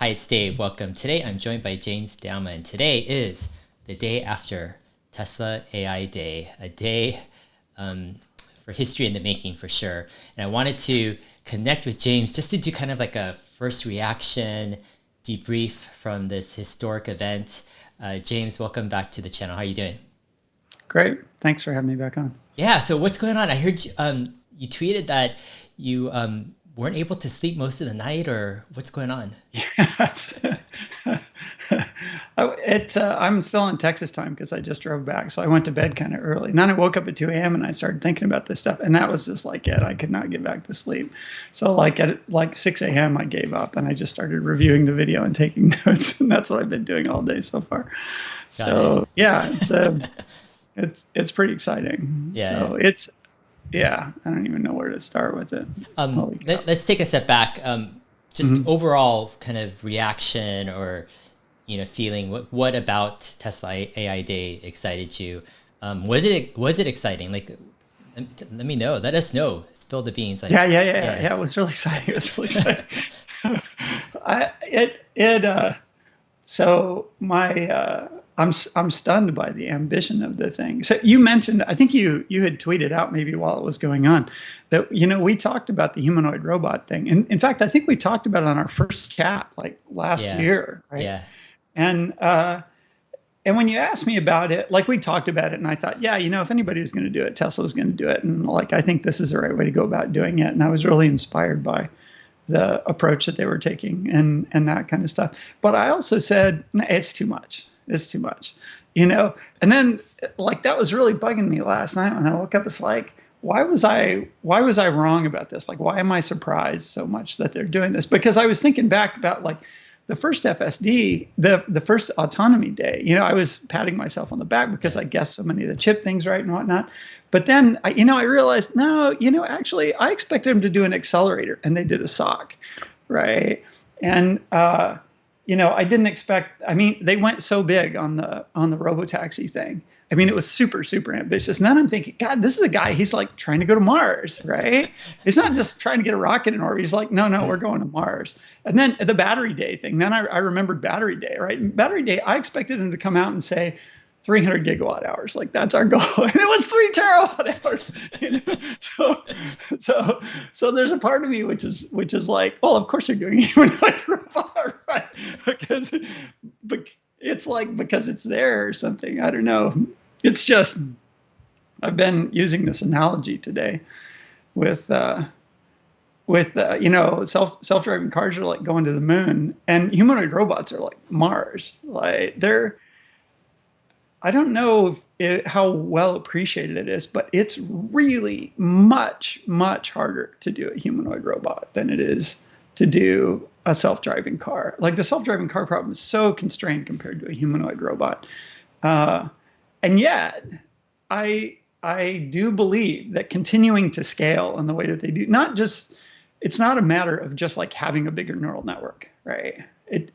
Hi, it's Dave. Welcome. Today I'm joined by James Douma, and today is the day after Tesla AI Day, a day for history in the making for sure. And I wanted to connect with James just to do kind of like a first reaction debrief from this historic event. James, welcome back to the channel. How are you doing? Great. Thanks for having me back on. Yeah, so what's going on? I heard you tweeted that you weren't able to sleep most of the night, or what's going on? Yes. I'm still in Texas time because I just drove back. So I went to bed kind of early. And then I woke up at 2 a.m. and I started thinking about this stuff. And that was just like it. I could not get back to sleep. So like at 6 a.m. I gave up and I just started reviewing the video and taking notes. And that's what I've been doing all day so far. So yeah, it's pretty exciting. Yeah. So yeah, I don't even know where to start with it. Let's take a step back. Just overall kind of reaction or, feeling. What about Tesla AI Day excited you? Was it exciting? Like, let me know. Let us know. Spill the beans. Like, Yeah. It was really exciting. It was really exciting. So I'm stunned by the ambition of the thing. So you mentioned, I think you had tweeted out maybe while it was going on that, we talked about the humanoid robot thing. And in fact, I think we talked about it on our first chat like last year, right? Yeah. And when you asked me about it, like we talked about it and I thought, yeah, if anybody was going to do it, Tesla was going to do it. And like, I think this is the right way to go about doing it. And I was really inspired by the approach that they were taking and that kind of stuff. But I also said, nah, it's too much. It's too much, and then like that was really bugging me last night when I woke up. It's like, why was I wrong about this? Like, why am I surprised so much that they're doing this? Because I was thinking back about like the first FSD, the first autonomy day, I was patting myself on the back because I guessed so many of the chip things right and whatnot. But then, I realized, no, actually, I expected them to do an accelerator and they did a sock, right? And, I didn't expect, they went so big on the robotaxi thing. It was super, super ambitious. And then I'm thinking, God, this is a guy, he's like trying to go to Mars, right? He's not just trying to get a rocket in orbit. He's like, no, we're going to Mars. And then the battery day thing, then I remembered battery day, right? And battery day, I expected him to come out and say, 300 gigawatt hours, like that's our goal. And it was 3 terawatt hours. So there's a part of me which is like, well, of course they're doing a humanoid robot, right? Because it's there or something. I don't know. It's just, I've been using this analogy today with self-driving cars are like going to the moon, and humanoid robots are like Mars. Like I don't know how well appreciated it is, but it's really much, much harder to do a humanoid robot than it is to do a self-driving car. Like the self-driving car problem is so constrained compared to a humanoid robot. And yet, I do believe that continuing to scale in the way that they do, it's not a matter of just like having a bigger neural network, right?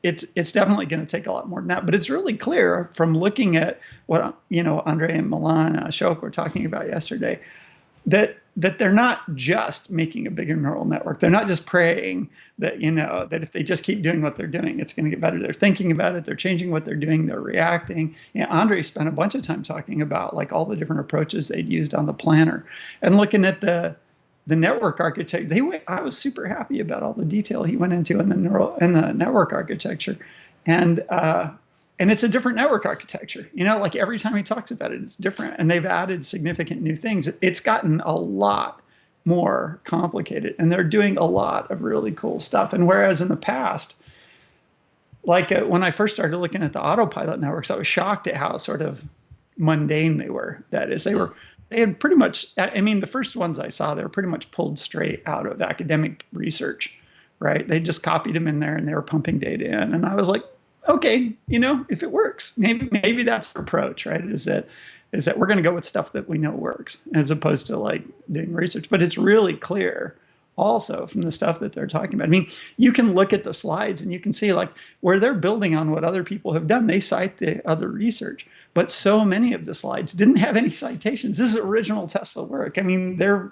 It's definitely going to take a lot more than that, but it's really clear from looking at what Andre and Milan Ashok were talking about yesterday, that they're not just making a bigger neural network. They're not just praying that that if they just keep doing what they're doing, it's going to get better. They're thinking about it. They're changing what they're doing. They're reacting. Andre spent a bunch of time talking about like all the different approaches they'd used on the planner and looking at the network architecture. I was super happy about all the detail he went into in the network architecture, and it's a different network architecture. Like every time he talks about it, it's different, and they've added significant new things. It's gotten a lot more complicated, and they're doing a lot of really cool stuff. And whereas in the past, like when I first started looking at the autopilot networks, I was shocked at how sort of mundane they were. That is, they had pretty much, the first ones I saw, they were pretty much pulled straight out of academic research, right? They just copied them in there and they were pumping data in. And I was like, okay, if it works, maybe that's the approach, right? Is that we're going to go with stuff that we know works as opposed to like doing research. But it's really clear also from the stuff that they're talking about. You can look at the slides and you can see like where they're building on what other people have done. They cite the other research. but so many of the slides didn't have any citations. This is original Tesla work. I mean, they're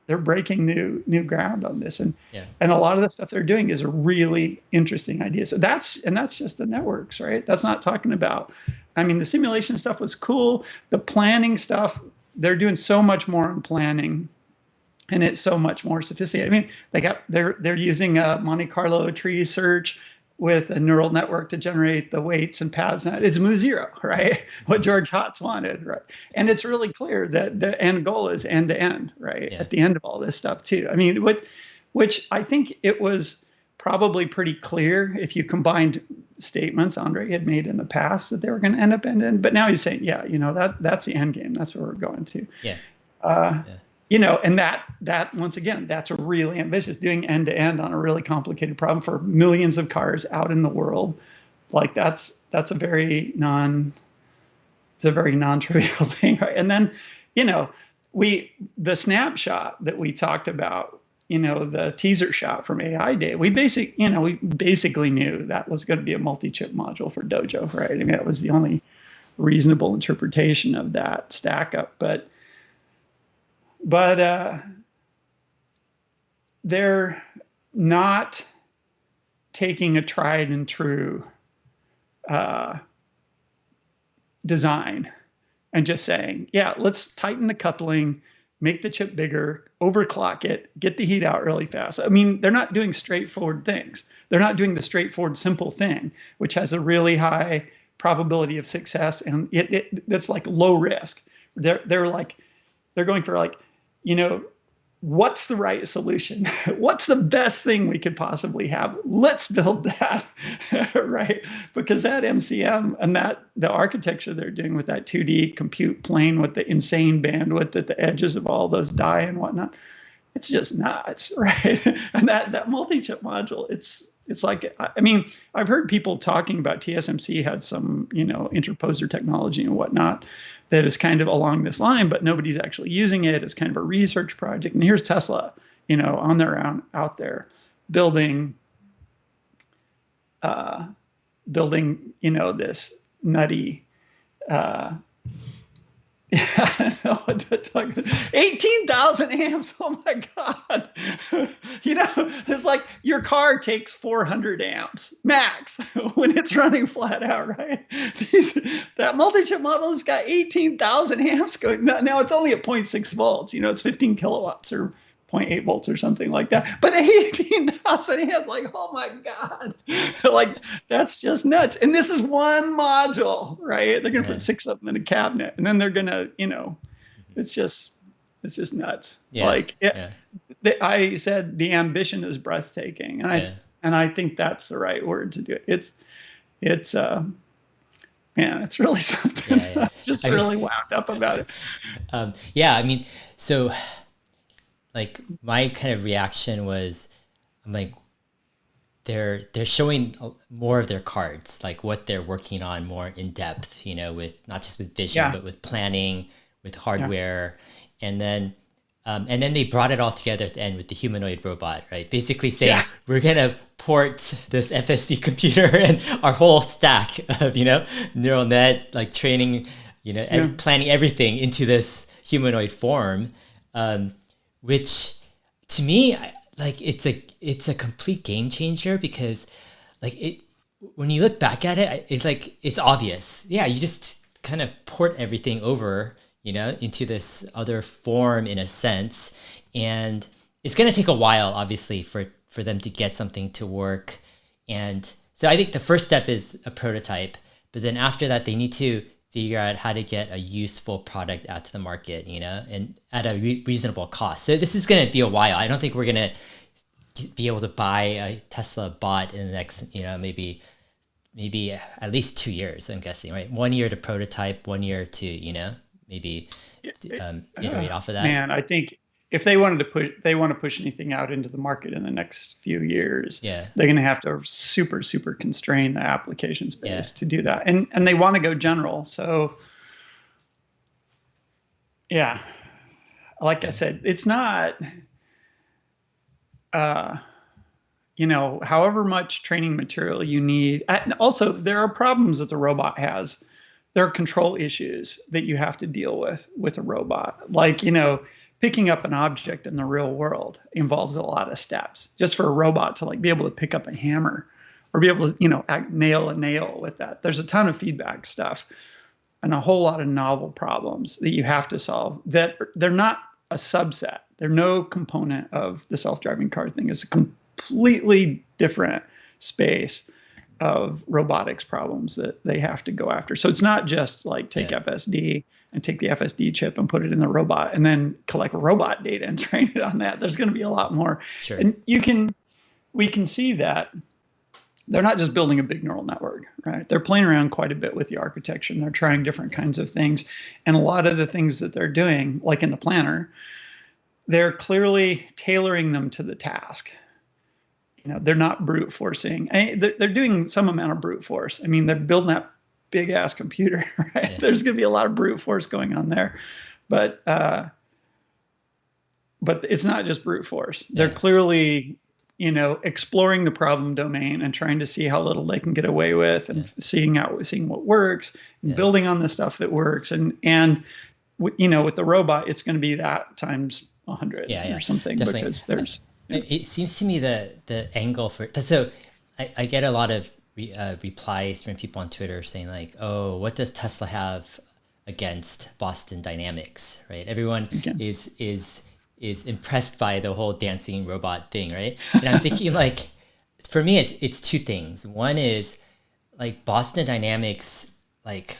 breaking new ground on this, and Yeah. and a lot of the stuff they're doing is a really interesting idea. So that's just the networks, right? That's not talking about. I mean, the simulation stuff was cool. The planning stuff, they're doing so much more in planning, and it's so much more sophisticated. I mean, they're using a Monte Carlo tree search with a neural network to generate the weights and paths. It's mu zero, right? What George Hotz wanted, right? And it's really clear that the end goal is end to end, right? Yeah. At the end of all this stuff too. I mean, which I think it was probably pretty clear if you combined statements Andre had made in the past that they were going to end up end to end. But now he's saying, yeah, that's the end game. That's where we're going to. Yeah. And that once again, that's really ambitious, doing end to end on a really complicated problem for millions of cars out in the world. Like that's a very non-trivial thing, right? And then, the snapshot that we talked about, the teaser shot from AI Day, we basically knew that was going to be a multi-chip module for DOJO, right? I mean, that was the only reasonable interpretation of that stack up, but they're not taking a tried and true design and just saying, yeah, let's tighten the coupling, make the chip bigger, overclock it, get the heat out really fast. I mean, they're not doing straightforward things. They're not doing the straightforward, simple thing, which has a really high probability of success, and that's like low risk. They're going for what's the right solution? What's the best thing we could possibly have? Let's build that, right? Because that MCM and the architecture they're doing with that 2D compute plane with the insane bandwidth at the edges of all those die and whatnot, it's just nuts, right? And that multi-chip module, it's like, I mean, I've heard people talking about TSMC had some, interposer technology and whatnot that is kind of along this line, but nobody's actually using it. It's kind of a research project. And here's Tesla, on their own out there building, this nutty, I don't know what to talk about. 18,000 amps. Oh my God. It's like your car takes 400 amps max when it's running flat out, right? That multi-chip model has got 18,000 amps going. Now it's only at 0.6 volts. It's 15 kilowatts or 0.8 volts or something like that. But 18,000 amps, like, oh my God. Like, that's just nuts. And this is one module, right? They're going to put 6 of them in a cabinet. And then they're going to, it's just nuts. Yeah. I said the ambition is breathtaking. And I think that's the right word to do it. It's really something. I'm just really wound up about it. I mean, so like my kind of reaction was, I'm like, they're showing more of their cards, like what they're working on more in depth, with not just with vision, but with planning, with hardware. And then they brought it all together at the end with the humanoid robot, right? Basically saying, we're going to port this FSD computer and our whole stack of, neural net, like training, and planning everything into this humanoid form. Which to me, like, it's a complete game changer, because like when you look back at it, it's obvious. Yeah, you just kind of port everything over, into this other form in a sense. And it's going to take a while, obviously, for them to get something to work. And so I think the first step is a prototype, but then after that, they need to figure out how to get a useful product out to the market, and at a reasonable cost. So this is going to be a while. I don't think we're going to be able to buy a Tesla bot in the next, maybe at least 2 years, I'm guessing, right? 1 year to prototype, 1 year to, maybe iterate off of that. Man, I think if they want to push anything out into the market in the next few years, they're going to have to super, super constrain the application space to do that. And they want to go general. So like I said, it's not, however much training material you need. Also, there are problems that the robot has there are control issues that you have to deal with a robot. Like, picking up an object in the real world involves a lot of steps. Just for a robot to like be able to pick up a hammer or be able to, nail a nail with that. There's a ton of feedback stuff and a whole lot of novel problems that you have to solve that they're not a subset. They're no component of the self-driving car thing. It's a completely different space of robotics problems that they have to go after. So it's not just like take FSD and take the FSD chip and put it in the robot and then collect robot data and train it on that. There's going to be a lot more. Sure. And we can see that they're not just building a big neural network, right? They're playing around quite a bit with the architecture and they're trying different kinds of things. And a lot of the things that they're doing, like in the planner, they're clearly tailoring them to the task. They're not brute forcing. They're doing some amount of brute force. I mean, they're building that big ass computer, right? Yeah. There's going to be a lot of brute force going on there, but it's not just brute force. They're clearly, exploring the problem domain and trying to see how little they can get away with, and seeing what works, and building on the stuff that works, and with the robot, it's going to be that times 100 or something. Definitely. Because there's. It seems to me the angle for so I get a lot of replies from people on Twitter saying like, oh, what does Tesla have against Boston Dynamics, right? Everyone is impressed by the whole dancing robot thing, right? And I'm thinking like, for me, it's two things. One is like Boston Dynamics, like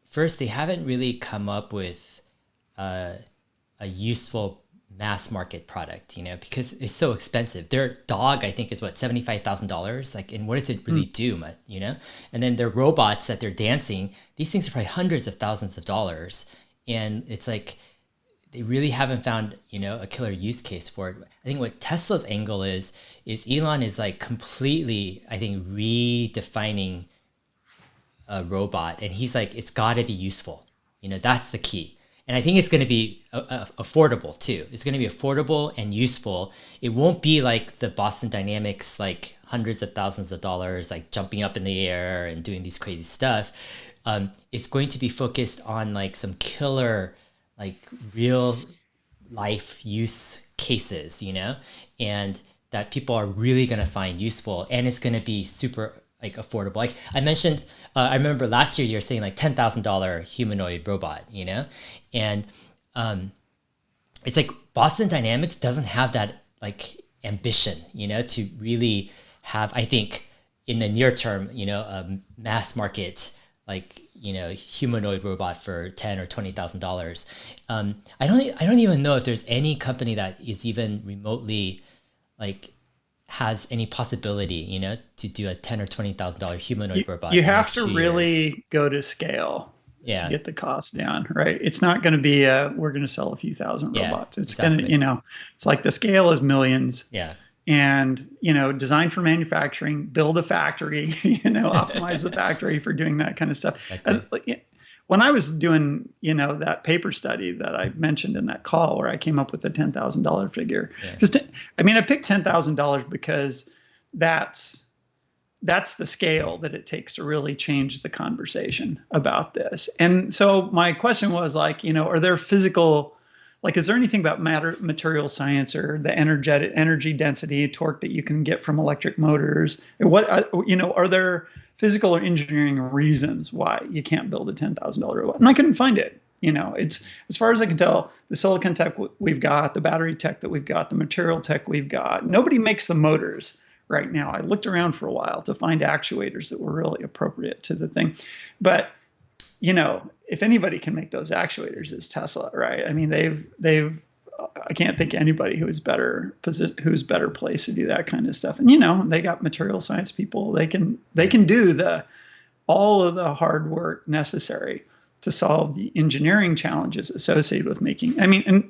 first they haven't really come up with a useful mass market product, because it's so expensive. Their dog, I think, is what, $75,000. Like, and what does it really do, And then their robots that they're dancing, these things are probably hundreds of thousands of dollars. And it's like, they really haven't found, a killer use case for it. I think what Tesla's angle is Elon is like completely, I think, redefining a robot. And he's like, it's got to be useful. That's the key. And I think it's going to be affordable too. It's going to be affordable and useful. It won't be like the Boston Dynamics, like hundreds of thousands of dollars, like jumping up in the air and doing these crazy stuff. It's going to be focused on like some killer, like real life use cases, and that people are really going to find useful. And it's going to be super like affordable. Like I mentioned, I remember last year you were saying like $10,000 humanoid robot, and it's like Boston Dynamics doesn't have that like ambition, to really have, I think, in the near term, a mass market like humanoid robot for $10,000 or $20,000. I don't even know if there's any company that is even remotely like has any possibility, to do a $10,000 or $20,000 humanoid robot. You have to really go to scale to get the cost down, right? It's not going to be we're going to sell a few thousand robots. It's going to, it's like the scale is millions. Yeah. And, design for manufacturing, build a factory, optimize the factory for doing that kind of stuff. Exactly. And, when I was doing, that paper study that I mentioned in that call where I came up with the $10,000 figure, I picked $10,000 because that's the scale that it takes to really change the conversation about this. And so my question was like, are there physical, like, is there anything about material science or the energy density, torque that you can get from electric motors? What, are there physical or engineering reasons why you can't build a $10,000 robot? And I couldn't find it. It's, as far as I can tell, the silicon tech we've got, the battery tech that we've got, the material tech we've got, nobody makes the motors right now. I looked around for a while to find actuators that were really appropriate to the thing. But, if anybody can make those actuators, it's Tesla, right? I mean, they've I can't think of anybody who's better placed to do that kind of stuff. And they got material science people. They can do all of the hard work necessary to solve the engineering challenges associated with making. I mean, and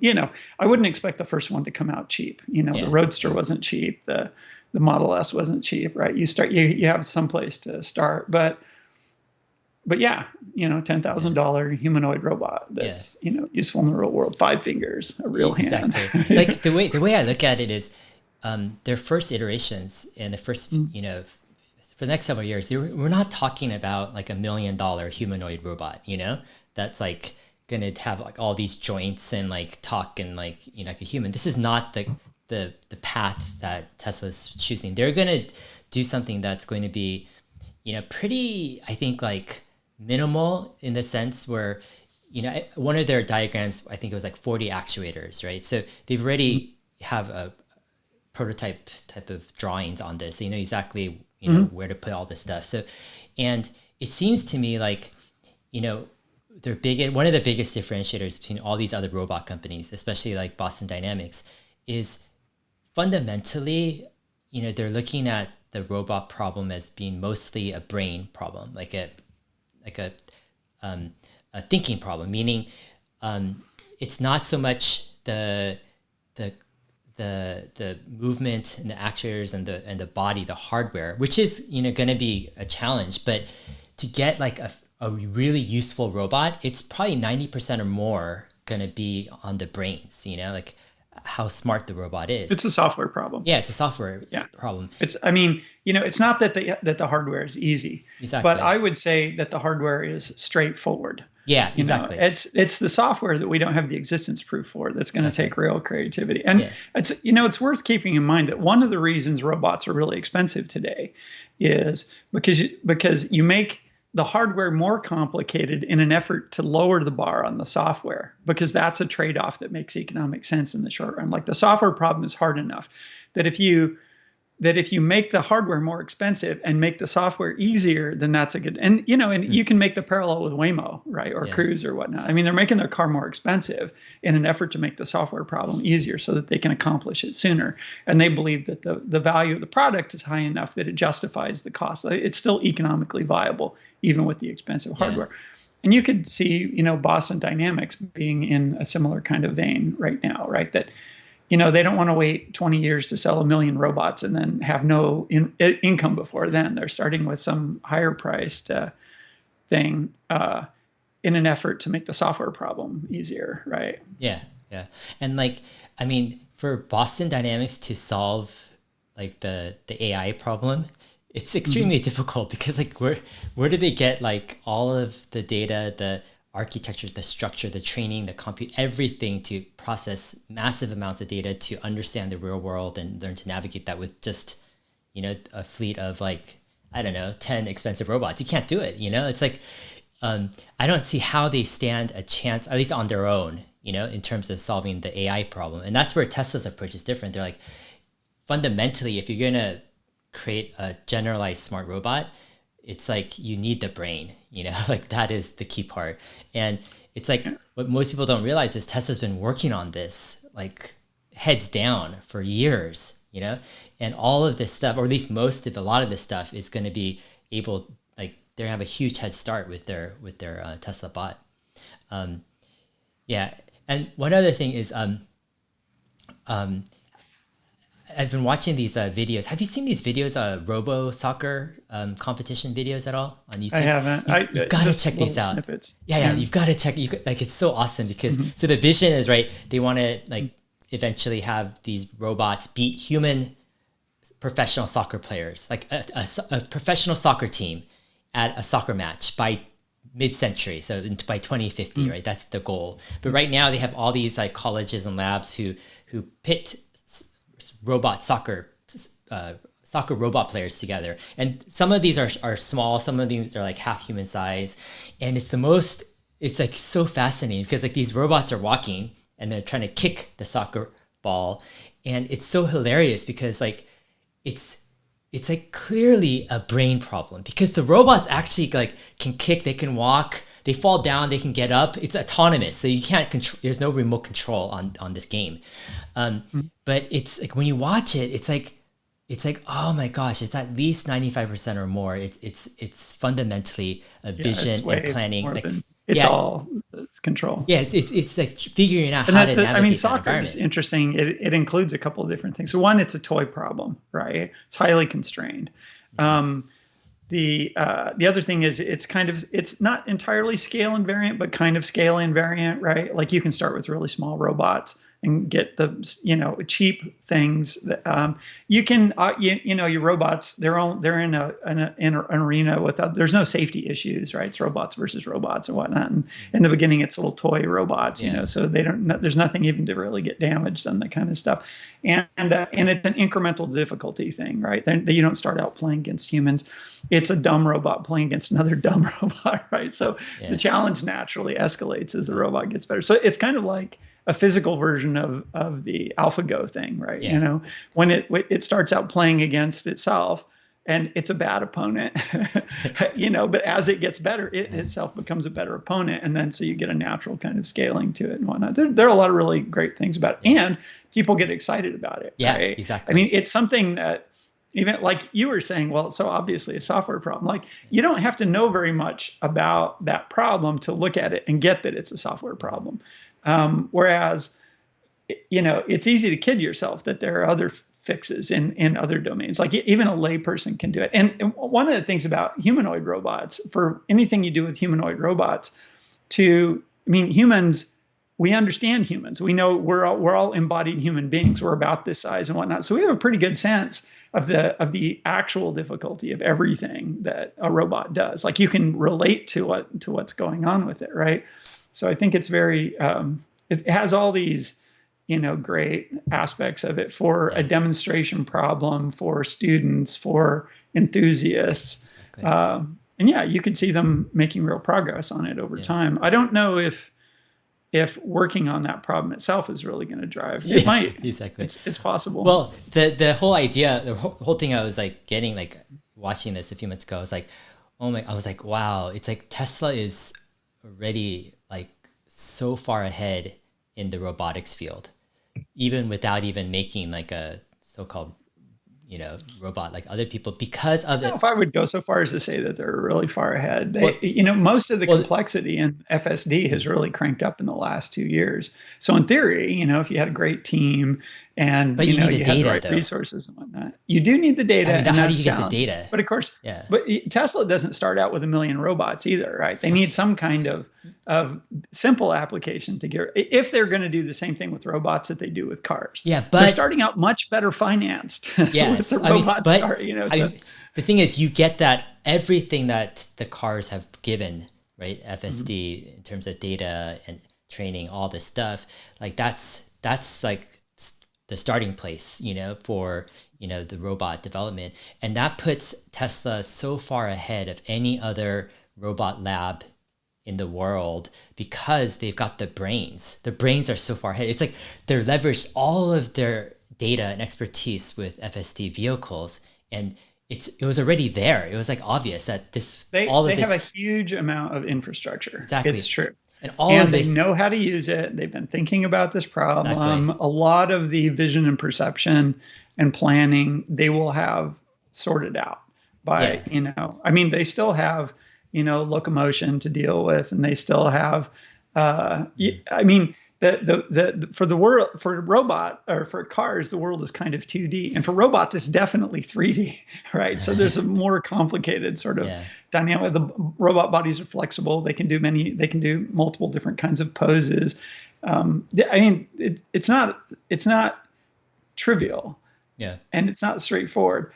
I wouldn't expect the first one to come out cheap. The Roadster wasn't cheap. The Model S wasn't cheap, right? You have some place to start, but yeah, $10,000 humanoid robot that's useful in the real world. 5 fingers, a real hand. Like the way I look at it is, their first iterations and the first for the next several years, we're not talking about like $1 million humanoid robot, that's like gonna have like all these joints and like talk and like like a human. This is not the path that Tesla's choosing. They're gonna do something that's going to be pretty, I think, like minimal in the sense where one of their diagrams, I think it was like 40 actuators, right? So they've already have a prototype type of drawings on this. They know exactly where to put all this stuff. So, and it seems to me like one of the biggest differentiators between all these other robot companies, especially like Boston Dynamics, is fundamentally they're looking at the robot problem as being mostly a brain problem, like a thinking problem, meaning it's not so much the movement and the actuators and the body, the hardware, which is going to be a challenge. But to get like a really useful robot, it's probably 90% or more going to be on the brains. Like how smart the robot is. It's a software problem. Yeah, it's a software problem. It's not that the hardware is easy. Exactly. But I would say that the hardware is straightforward. Yeah, exactly. It's the software that we don't have the existence proof for that's going to take real creativity. And it's worth keeping in mind that one of the reasons robots are really expensive today is because you make the hardware more complicated in an effort to lower the bar on the software, because that's a trade-off that makes economic sense in the short run. Like the software problem is hard enough that if you make the hardware more expensive and make the software easier, then that's a good, and you can make the parallel with Waymo, right? Or Cruise or whatnot. I mean, they're making their car more expensive in an effort to make the software problem easier so that they can accomplish it sooner. And they believe that the value of the product is high enough that it justifies the cost. It's still economically viable, even with the expensive hardware. And you could see, Boston Dynamics being in a similar kind of vein right now, right? That they don't want to wait 20 years to sell 1 million robots and then have no income before then. They're starting with some higher priced thing in an effort to make the software problem easier, right? Yeah. And for Boston Dynamics to solve like the AI problem, it's extremely difficult because like where do they get like all of the data, the architecture, the structure, the training, the compute, everything to process massive amounts of data to understand the real world and learn to navigate that with just, a fleet of like, I don't know, 10 expensive robots. You can't do it. It's like, I don't see how they stand a chance, at least on their own, in terms of solving the AI problem. And that's where Tesla's approach is different. They're like, fundamentally, if you're going to create a generalized smart robot, it's like you need the brain, like that is the key part. And it's like what most people don't realize is Tesla's been working on this like heads down for years, and all of this stuff, or at least a lot of this stuff is going to be able, like they have a huge head start with their Tesla bot. And one other thing is, I've been watching these videos. Have you seen these videos, Robo Soccer competition videos at all on YouTube? I haven't. You've got to check these out. Snippets. Yeah, you've got to check. It's so awesome because so the vision is right. They want to like eventually have these robots beat human professional soccer players, like a professional soccer team at a soccer match by mid-century, so by 2050, right? That's the goal. But right now they have all these like colleges and labs who pit robot soccer robot players together, and some of these are small, some of these are like half human size, and it's like so fascinating because like these robots are walking and they're trying to kick the soccer ball, and it's so hilarious because like it's like clearly a brain problem because the robots actually like can kick, they can walk, they fall down, they can get up. It's autonomous, so you can't control. There's no remote control on this game. But it's like when you watch it, it's like oh my gosh, it's at least 95% or more. It's fundamentally a vision and planning. It's control. Yeah, it's like figuring out how to navigate soccer is interesting. It includes a couple of different things. So one, it's a toy problem, right? It's highly constrained. The other thing is it's not entirely scale invariant, but kind of scale invariant, right? Like you can start with really small robots and get the cheap things. That, you can your robots, they're in an arena with there's no safety issues, right? It's robots versus robots and whatnot. And in the beginning, it's little toy robots, so there's nothing even to really get damaged on that kind of stuff. And it's an incremental difficulty thing, right? You don't start out playing against humans. It's a dumb robot playing against another dumb robot, right? So the challenge naturally escalates as the robot gets better. So it's kind of like a physical version of the AlphaGo thing, right? When it starts out playing against itself, and it's a bad opponent, but as it gets better, it itself becomes a better opponent. And then so you get a natural kind of scaling to it and whatnot. There are a lot of really great things about it. And people get excited about it. Yeah, right? exactly. I mean, it's something that even like you were saying, well, it's so obviously a software problem. Like you don't have to know very much about that problem to look at it and get that it's a software problem. Whereas, it's easy to kid yourself that there are other fixes in other domains. Like even a layperson can do it. And one of the things about humanoid robots, for anything you do with humanoid robots, humans, we understand humans. We know we're all embodied human beings. We're about this size and whatnot. So we have a pretty good sense of the actual difficulty of everything that a robot does. Like you can relate to what's going on with it, right? So I think it's very it has all these great aspects of it for a demonstration problem, for students, for enthusiasts. Exactly. And you can see them making real progress on it over time. I don't know if working on that problem itself is really going to drive. It might. Exactly. It's possible. Well, the whole idea, the whole thing I was like getting, like watching this a few minutes ago, I was like, I was like, wow, it's like Tesla is already like so far ahead in the robotics field, even without even making like a so-called robot like other people, because of I don't know if I would go so far as to say that they're really far ahead. Most of the complexity in FSD has really cranked up in the last 2 years. So in theory, if you had a great team and you had the right resources and whatnot, you do need the data. I mean, how do you get the data? But of course, but Tesla doesn't start out with 1 million robots either, right? They need some kind of simple application to get, if they're going to do the same thing with robots that they do with cars. Yeah, but they're starting out much better financed. Yes, with the robots the thing is, you get that everything that the cars have given, right? FSD in terms of data and training, all this stuff, like that's like the starting place, for the robot development, and that puts Tesla so far ahead of any other robot lab in the world because they've got the brains. The brains are so far ahead. It's like they're leveraged all of their data and expertise with FSD vehicles, and it was already there. It was like obvious that they have a huge amount of infrastructure. Exactly, it's true. And they know how to use it. They've been thinking about this problem. Exactly. A lot of the vision and perception and planning they will have sorted out by they still have locomotion to deal with, and they still have for the world, for robot or for cars, the world is kind of 2D, and for robots, it's definitely 3D, right? So there's a more complicated sort of dynamic. The robot bodies are flexible; they can do multiple different kinds of poses. It's not trivial, and it's not straightforward.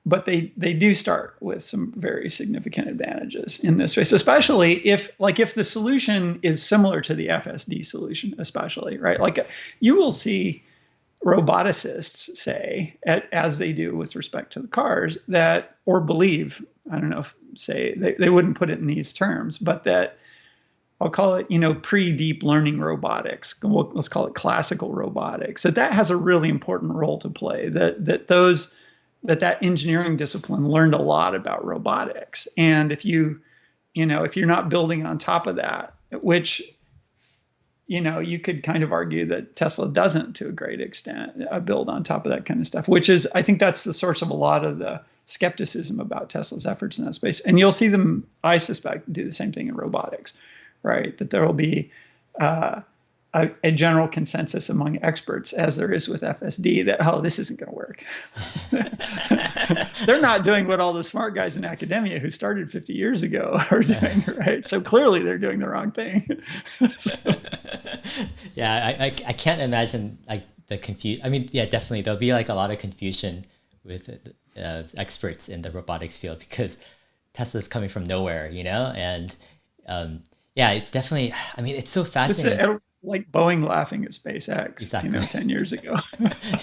But they do start with some very significant advantages in this space, especially if the solution is similar to the FSD solution, especially, right? Like you will see roboticists say, as they do with respect to the cars, that, or believe, I don't know if say, they wouldn't put it in these terms, but that I'll call it, pre-deep learning robotics. Let's call it classical robotics. That has a really important role to play. That engineering discipline learned a lot about robotics. And if you're not building on top of that, which, you could kind of argue that Tesla doesn't to a great extent build on top of that kind of stuff, which is, I think that's the source of a lot of the skepticism about Tesla's efforts in that space. And you'll see them, I suspect, do the same thing in robotics, right? That there will be, a general consensus among experts, as there is with FSD, that, oh, this isn't going to work. They're not doing what all the smart guys in academia who started 50 years ago are doing, right? So clearly they're doing the wrong thing. So. Yeah, I can't imagine like the confusion. I mean, yeah, definitely there'll be like a lot of confusion with experts in the robotics field because Tesla's coming from nowhere, and yeah, it's definitely, I mean, it's so fascinating. It's like Boeing laughing at SpaceX, Exactly. 10 years ago.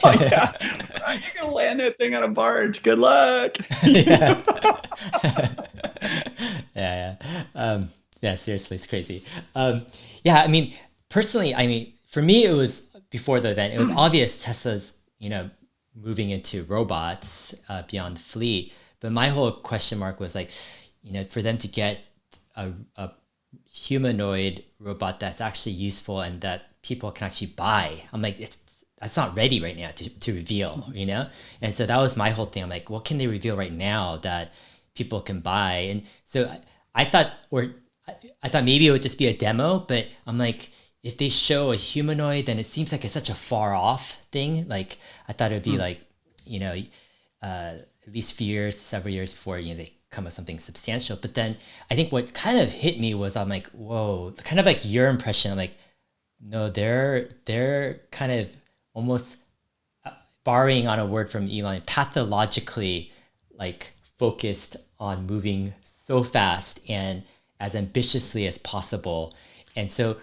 Like, yeah, right, you're going to land that thing on a barge. Good luck. Yeah. Yeah. Yeah, seriously, it's crazy. Yeah, I mean, personally, for me, it was before the event, it was obvious Tesla's, moving into robots beyond the fleet. But my whole question mark was like, for them to get a humanoid robot that's actually useful and that people can actually buy. I'm like, that's not ready right now to reveal, And so that was my whole thing. I'm like, what can they reveal right now that people can buy? And so I thought maybe it would just be a demo, but I'm like, if they show a humanoid, then it seems like it's such a far off thing. Like I thought it would be like, at least several years before, they come with something substantial. But then I think what kind of hit me was I'm like, whoa, kind of like your impression. I'm like, no, they're kind of almost borrowing on a word from Elon, pathologically like focused on moving so fast and as ambitiously as possible. And so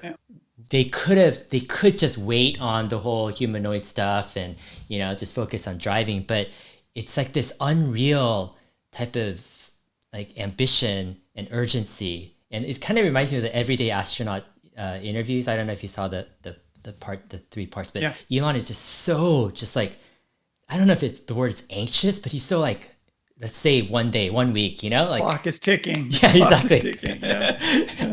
they could just wait on the whole humanoid stuff and, just focus on driving. But it's like this unreal type of like ambition and urgency. And it kind of reminds me of the Everyday Astronaut interviews. I don't know if you saw the 3 parts, but yeah. Elon is just like, I don't know if the word is anxious, but he's so like, let's say 1 day, 1 week, like clock is ticking. Yeah, exactly. Yeah.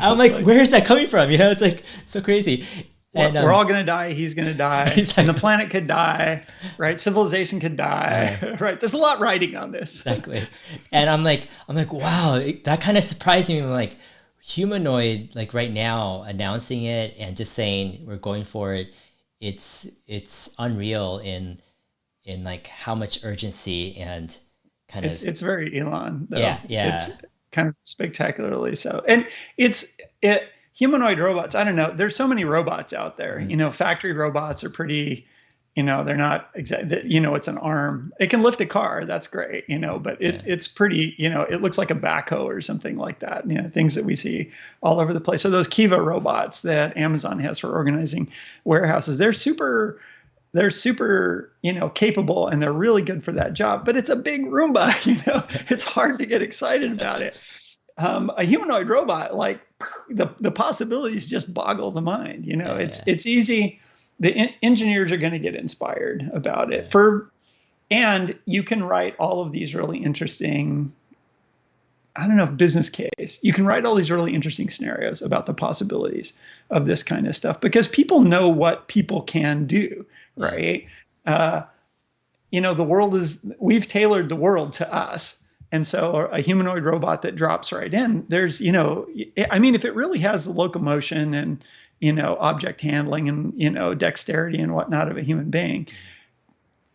I'm like, where is that coming from? It's like so crazy. And we're all gonna die. He's gonna die, exactly. And the planet could die, right? Civilization could die, right? There's a lot riding on this. Exactly. And I'm like, wow, that kind of surprised me. I'm like, humanoid, like right now, announcing it and just saying we're going for it. It's unreal in like how much urgency and kind of. It's very Elon, though. Yeah. It's kind of spectacularly so, and humanoid robots, I don't know. There's so many robots out there. Mm-hmm. Factory robots are pretty, they're not exactly, it's an arm. It can lift a car. That's great, but it's pretty, it looks like a backhoe or something like that. Things that we see all over the place. So those Kiva robots that Amazon has for organizing warehouses, they're super, capable, and they're really good for that job. But it's a big Roomba, it's hard to get excited about it. A humanoid robot, like the possibilities just boggle the mind. It's easy. The engineers are going to get inspired about it and you can write all of these really interesting, I don't know if business case, you can write all these really interesting scenarios about the possibilities of this kind of stuff because people know what people can do, right? We've tailored the world to us. And so a humanoid robot that drops right in, there's, if it really has the locomotion and, object handling and, dexterity and whatnot of a human being,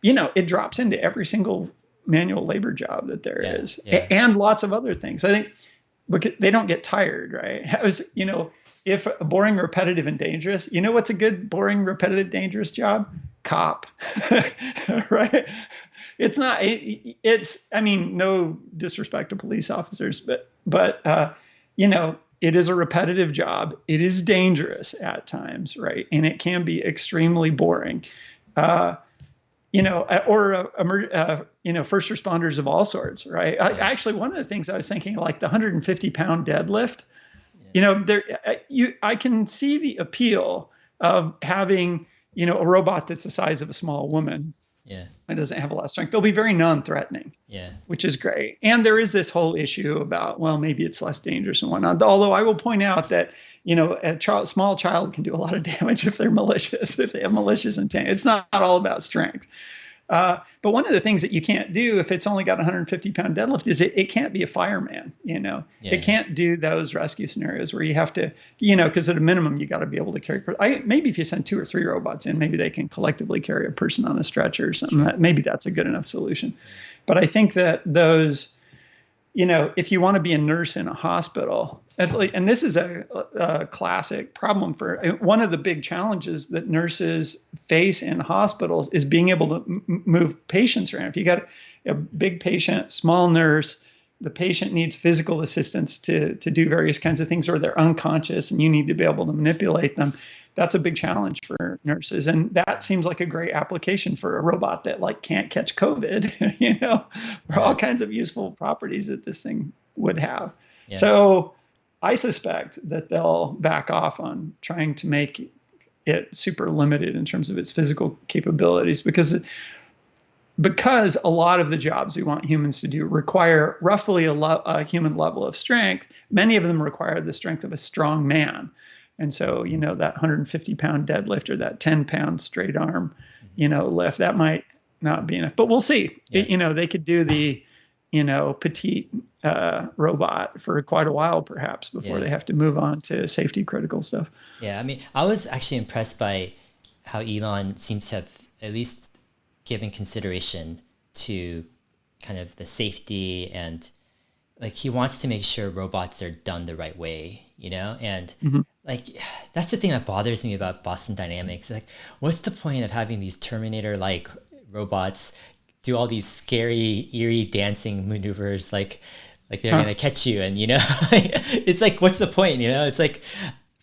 it drops into every single manual labor job that there is, and lots of other things. I think because they don't get tired, right? If boring, repetitive, and dangerous, what's a good, boring, repetitive, dangerous job? Cop, right? It's not, no disrespect to police officers, but it is a repetitive job. It is dangerous at times, right? And it can be extremely boring. First responders of all sorts, right? Actually, one of the things I was thinking, like the 150-pound deadlift, I can see the appeal of having, a robot that's the size of a small woman. Yeah. It doesn't have a lot of strength. They'll be very non-threatening. Yeah. Which is great. And there is this whole issue about, well, maybe it's less dangerous and whatnot. Although I will point out that, a small child can do a lot of damage if they're malicious, if they have malicious intent. It's not all about strength. But one of the things that you can't do if it's only got 150-pound deadlift is it can't be a fireman. It can't do those rescue scenarios where you have to, because at a minimum you got to be able to carry. Maybe if you send 2 or 3 robots in, maybe they can collectively carry a person on a stretcher or something. Sure. Maybe that's a good enough solution. But I think that those, if you want to be a nurse in a hospital, and this is a classic problem for one of the big challenges that nurses face in hospitals is being able to move patients around. If you got a big patient, small nurse, the patient needs physical assistance to do various kinds of things, or they're unconscious and you need to be able to manipulate them. That's a big challenge for nurses. And that seems like a great application for a robot that can't catch COVID, for all kinds of useful properties that this thing would have. Yeah. So I suspect that they'll back off on trying to make it super limited in terms of its physical capabilities because a lot of the jobs we want humans to do require roughly a human level of strength. Many of them require the strength of a strong man. And so, that 150-pound deadlift or that 10-pound straight arm, lift, that might not be enough. But we'll see. Yeah. They could do the, petite robot for quite a while, perhaps, before they have to move on to safety critical stuff. Yeah, I mean, I was actually impressed by how Elon seems to have at least given consideration to kind of the safety and he wants to make sure robots are done the right way, and that's the thing that bothers me about Boston Dynamics. What's the point of having these Terminator-like robots do all these scary, eerie dancing maneuvers like they're going to catch you? And, it's what's the point? It's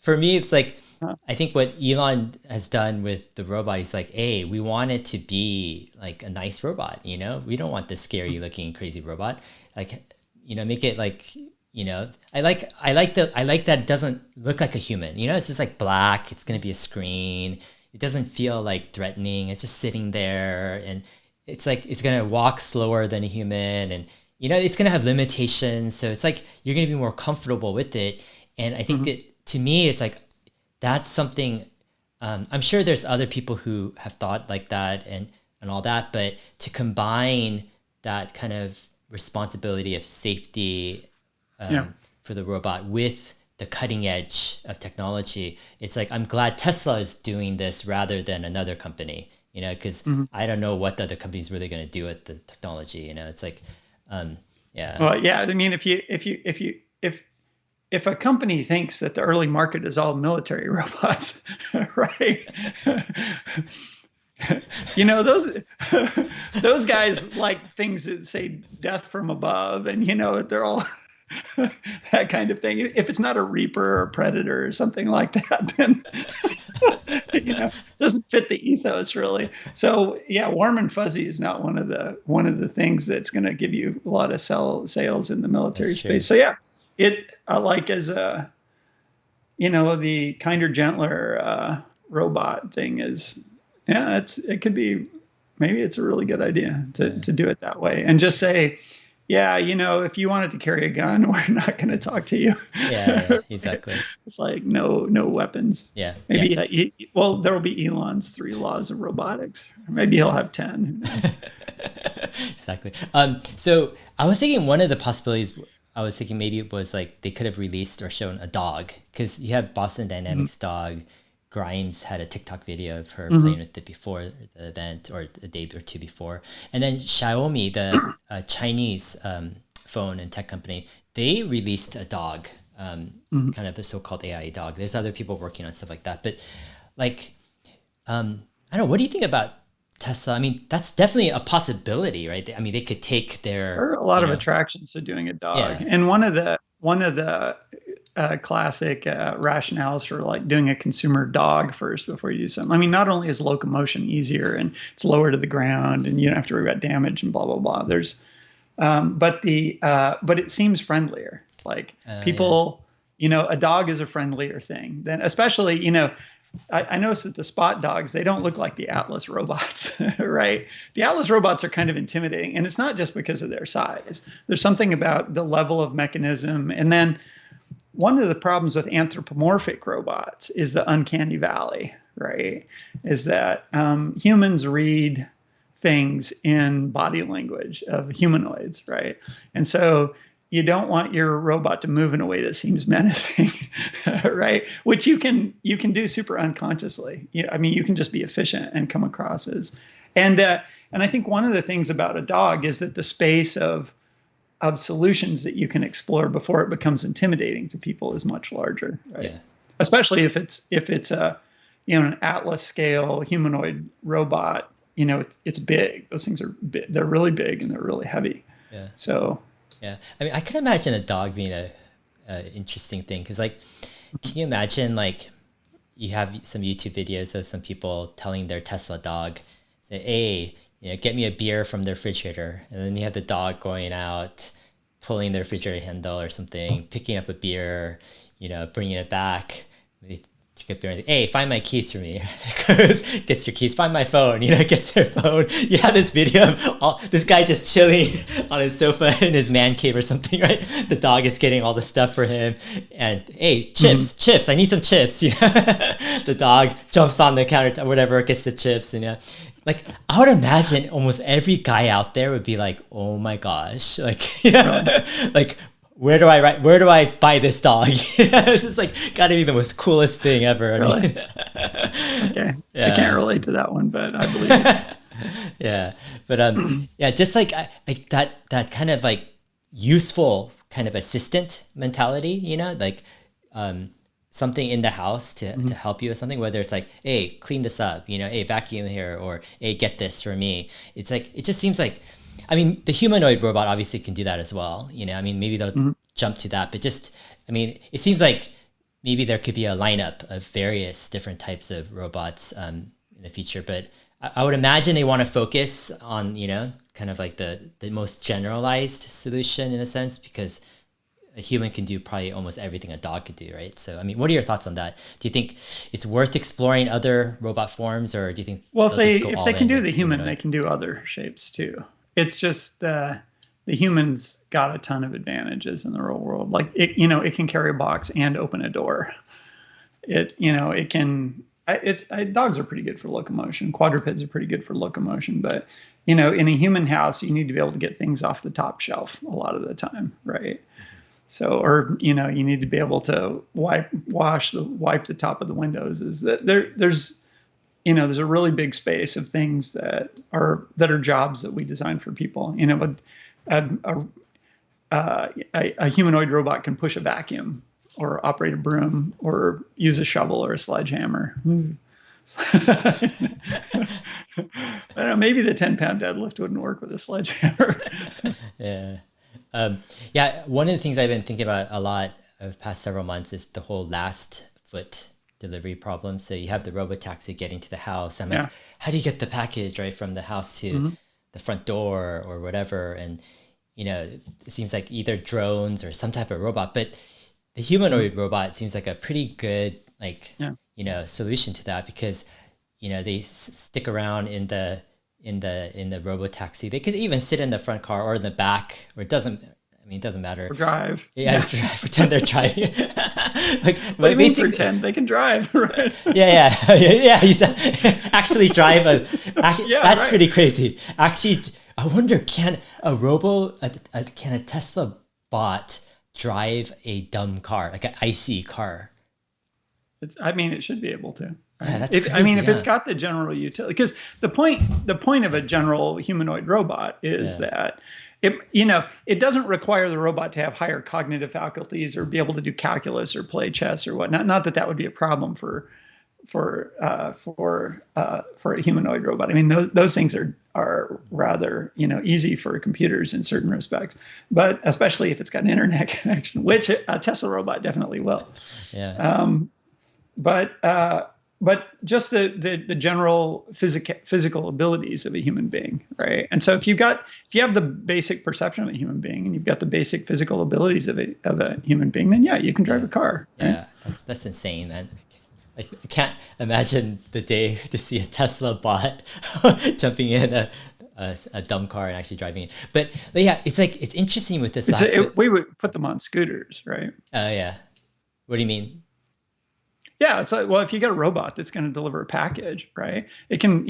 for me, it's I think what Elon has done with the robot is hey, we want it to be a nice robot, we don't want this scary looking crazy robot. Make it I like that it doesn't look like a human. It's just black. It's going to be a screen. It doesn't feel threatening. It's just sitting there, and it's it's going to walk slower than a human, and it's going to have limitations. So it's you're going to be more comfortable with it. And I think that to me, it's that's something. I'm sure there's other people who have thought like that and all that, but to combine that kind of responsibility of safety for the robot with the cutting edge of technology, it's I'm glad Tesla is doing this rather than another company, because I don't know what the other companies really going to do with the technology. It's yeah. Well, yeah. I mean, if a company thinks that the early market is all military robots, right? Those guys like things that say death from above, and they're all that kind of thing. If it's not a Reaper or a Predator or something like that, then doesn't fit the ethos really. So yeah, warm and fuzzy is not one of the things that's going to give you a lot of sales in the military space. So yeah, it as a the kinder, gentler robot thing is. Yeah, it could be, maybe it's a really good idea to do it that way and just say, yeah, if you wanted to carry a gun, we're not going to talk to you. Yeah, exactly. It's no weapons. Yeah. Maybe, well, there will be Elon's 3 laws of robotics. Maybe he'll have 10. Who knows? Exactly. So I was thinking one of the possibilities, maybe it was they could have released or shown a dog, because you have Boston Dynamics dog. Grimes had a TikTok video of her playing with it before the event or a day or two before. And then Xiaomi, the Chinese phone and tech company, they released a dog, kind of a so-called AI dog. There's other people working on stuff like that. But I don't know, what do you think about Tesla? I mean, that's definitely a possibility, right? I mean, they could take there are a lot of attractions to doing a dog. Yeah. And one of the classic rationales for doing a consumer dog first before you do something. I mean, not only is locomotion easier and it's lower to the ground and you don't have to worry about damage and blah blah blah. There's, but it seems friendlier. People, a dog is a friendlier thing than, especially I noticed that the Spot dogs, they don't look like the Atlas robots, right? The Atlas robots are kind of intimidating, and it's not just because of their size. There's something about the level of mechanism, and then. One of the problems with anthropomorphic robots is the uncanny valley, right? Is that humans read things in body language of humanoids, right? And so you don't want your robot to move in a way that seems menacing, right? Which you can do super unconsciously. I mean, you can just be efficient and come across as, and I think one of the things about a dog is that the space of solutions that you can explore before it becomes intimidating to people is much larger, right? Yeah. Especially if it's a an Atlas scale humanoid robot. It's big. Those things are big. They're really big and they're really heavy. Yeah. So Yeah. I mean, I can imagine a dog being a interesting thing because, like, can you imagine like you have some YouTube videos of some people telling their Tesla dog, say, "Hey, get me a beer from the refrigerator," and then you have the dog going out, pulling the refrigerator handle or something, picking up a beer, bringing it back. They take a beer and, "Hey, find my keys for me." Gets your keys. Find my phone. Gets their phone. You have this video of this guy just chilling on his sofa in his man cave or something, right? The dog is getting all the stuff for him, and, "Hey, chips. I need some chips." The dog jumps on the counter, or whatever, gets the chips, and like, I would imagine almost every guy out there would be like, "Oh my gosh!" Like, like, where do I buy this dog? This is like got to be the most coolest thing ever. Really? I mean, Okay. Yeah. I can't relate to that one, but I believe it. Yeah, but yeah, just like like that kind of like useful kind of assistant mentality, like something in the house to help you with something, whether it's like, "Hey, clean this up," "Hey, vacuum here," or, "Hey, get this for me." It's like, it just seems like, I mean, the humanoid robot obviously can do that as well. I mean, maybe they'll jump to that, but just, I mean, it seems like maybe there could be a lineup of various different types of robots in the future, but I would imagine they want to focus on, kind of like the most generalized solution in a sense, because a human can do probably almost everything a dog could do, right? So, I mean, what are your thoughts on that? Do you think it's worth exploring other robot forms, or do you think Well, they'll just go if all they can in do with the human, they humanoid? can do other shapes too. It's just the humans got a ton of advantages in the real world. Like it can carry a box and open a door. It can. Dogs are pretty good for locomotion. Quadrupeds are pretty good for locomotion, but in a human house, you need to be able to get things off the top shelf a lot of the time, right? So, or you need to be able to wipe the top of the windows. Is that there's a really big space of things that are jobs that we design for people. A humanoid robot can push a vacuum or operate a broom or use a shovel or a sledgehammer. I don't know, maybe the 10-pound deadlift wouldn't work with a sledgehammer. Yeah. Yeah, one of the things I've been thinking about a lot over the past several months is the whole last foot delivery problem. So you have the robotaxi getting to the house. I'm like, how do you get the package right from the house to the front door or whatever? And, it seems like either drones or some type of robot, but the humanoid robot seems like a pretty good, like, solution to that, because, they stick around in the robotaxi. They could even sit in the front car or in the back, or it doesn't matter. Or drive. Yeah, pretend they're driving. Like, what do you mean pretend? They can drive, right? Yeah. Actually drive that's pretty crazy. Actually, I wonder, can a Tesla bot drive a dumb car, like an icy car? It should be able to. Yeah, that's crazy, if it's got the general utility, because the point of a general humanoid robot is that it doesn't require the robot to have higher cognitive faculties or be able to do calculus or play chess or whatnot. Not that would be a problem for a humanoid robot. I mean, those things are rather easy for computers in certain respects, but especially if it's got an internet connection, which a Tesla robot definitely will. Yeah. But just the general physical abilities of a human being, right? And so if you have the basic perception of a human being and you've got the basic physical abilities of a human being, then you can drive a car. Right? Yeah, that's insane, man. I can't imagine the day to see a Tesla bot jumping in a dumb car and actually driving it. But yeah, it's interesting with this we would put them on scooters, right? Oh yeah. What do you mean? Yeah, it's like, well, if you get a robot that's going to deliver a package, right? It can,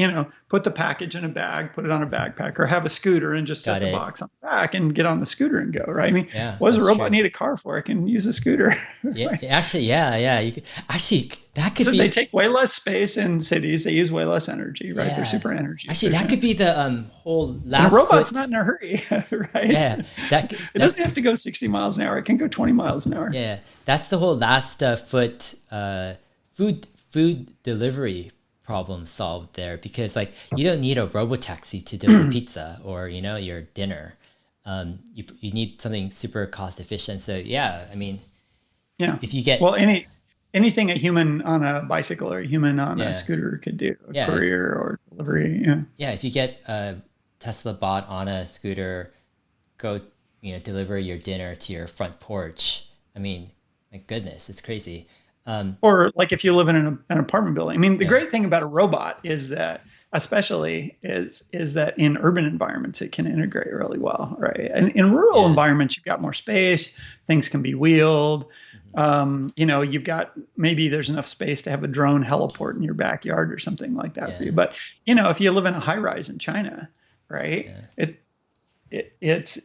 put the package in a bag, put it on a backpack, or have a scooter and just set Got the it. box on the back and get on the scooter and go, right? I mean, Yeah, what does a that's robot true. need a car for? It can use a scooter, Yeah, right? actually, yeah, yeah. You could, actually, that could So they be, take way less space in cities. They use way less energy, right? They're yeah. super energy Actually, that could efficient. be the whole And a last robot's foot. not in a hurry, right? Yeah, It doesn't have to go 60 miles an hour. It can go 20 miles an hour. yeah, that's the whole last foot food delivery problem solved there because like you don't need a robo taxi to deliver pizza or your dinner. You need something super cost efficient. So yeah, I mean, Yeah. if you get Well, anything a human on a bicycle or a human on a yeah scooter could do, a yeah courier or delivery. Yeah. yeah if you get a Tesla bot on a scooter, go deliver your dinner to your front porch. I mean, my goodness, it's crazy. Or like if you live in an apartment building. I mean, the Yeah, great thing about a robot is that, especially is that in urban environments it can integrate really well, right? And in rural yeah, environments you've got more space, things can be wheeled. hmm, You've got maybe there's enough space to have a drone heliport in your backyard or something like that for yeah, you. But if you live in a high rise in China, right? yeah, It's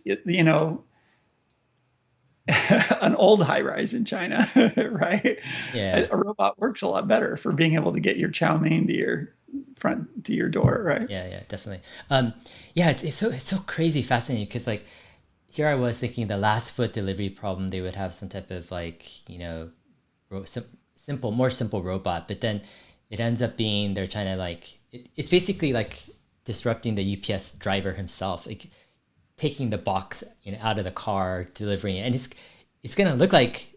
an old high rise in China, right? A, yeah. a robot works a lot better for being able to get your chow mein to your door, right? Yeah, yeah, definitely. Yeah, it's so crazy fascinating because like here I was thinking the last foot delivery problem they would have some type of like more simple robot, but then it ends up being they're trying to like it's basically like disrupting the UPS driver himself, like taking the box out of the car, delivering it, and it's gonna look like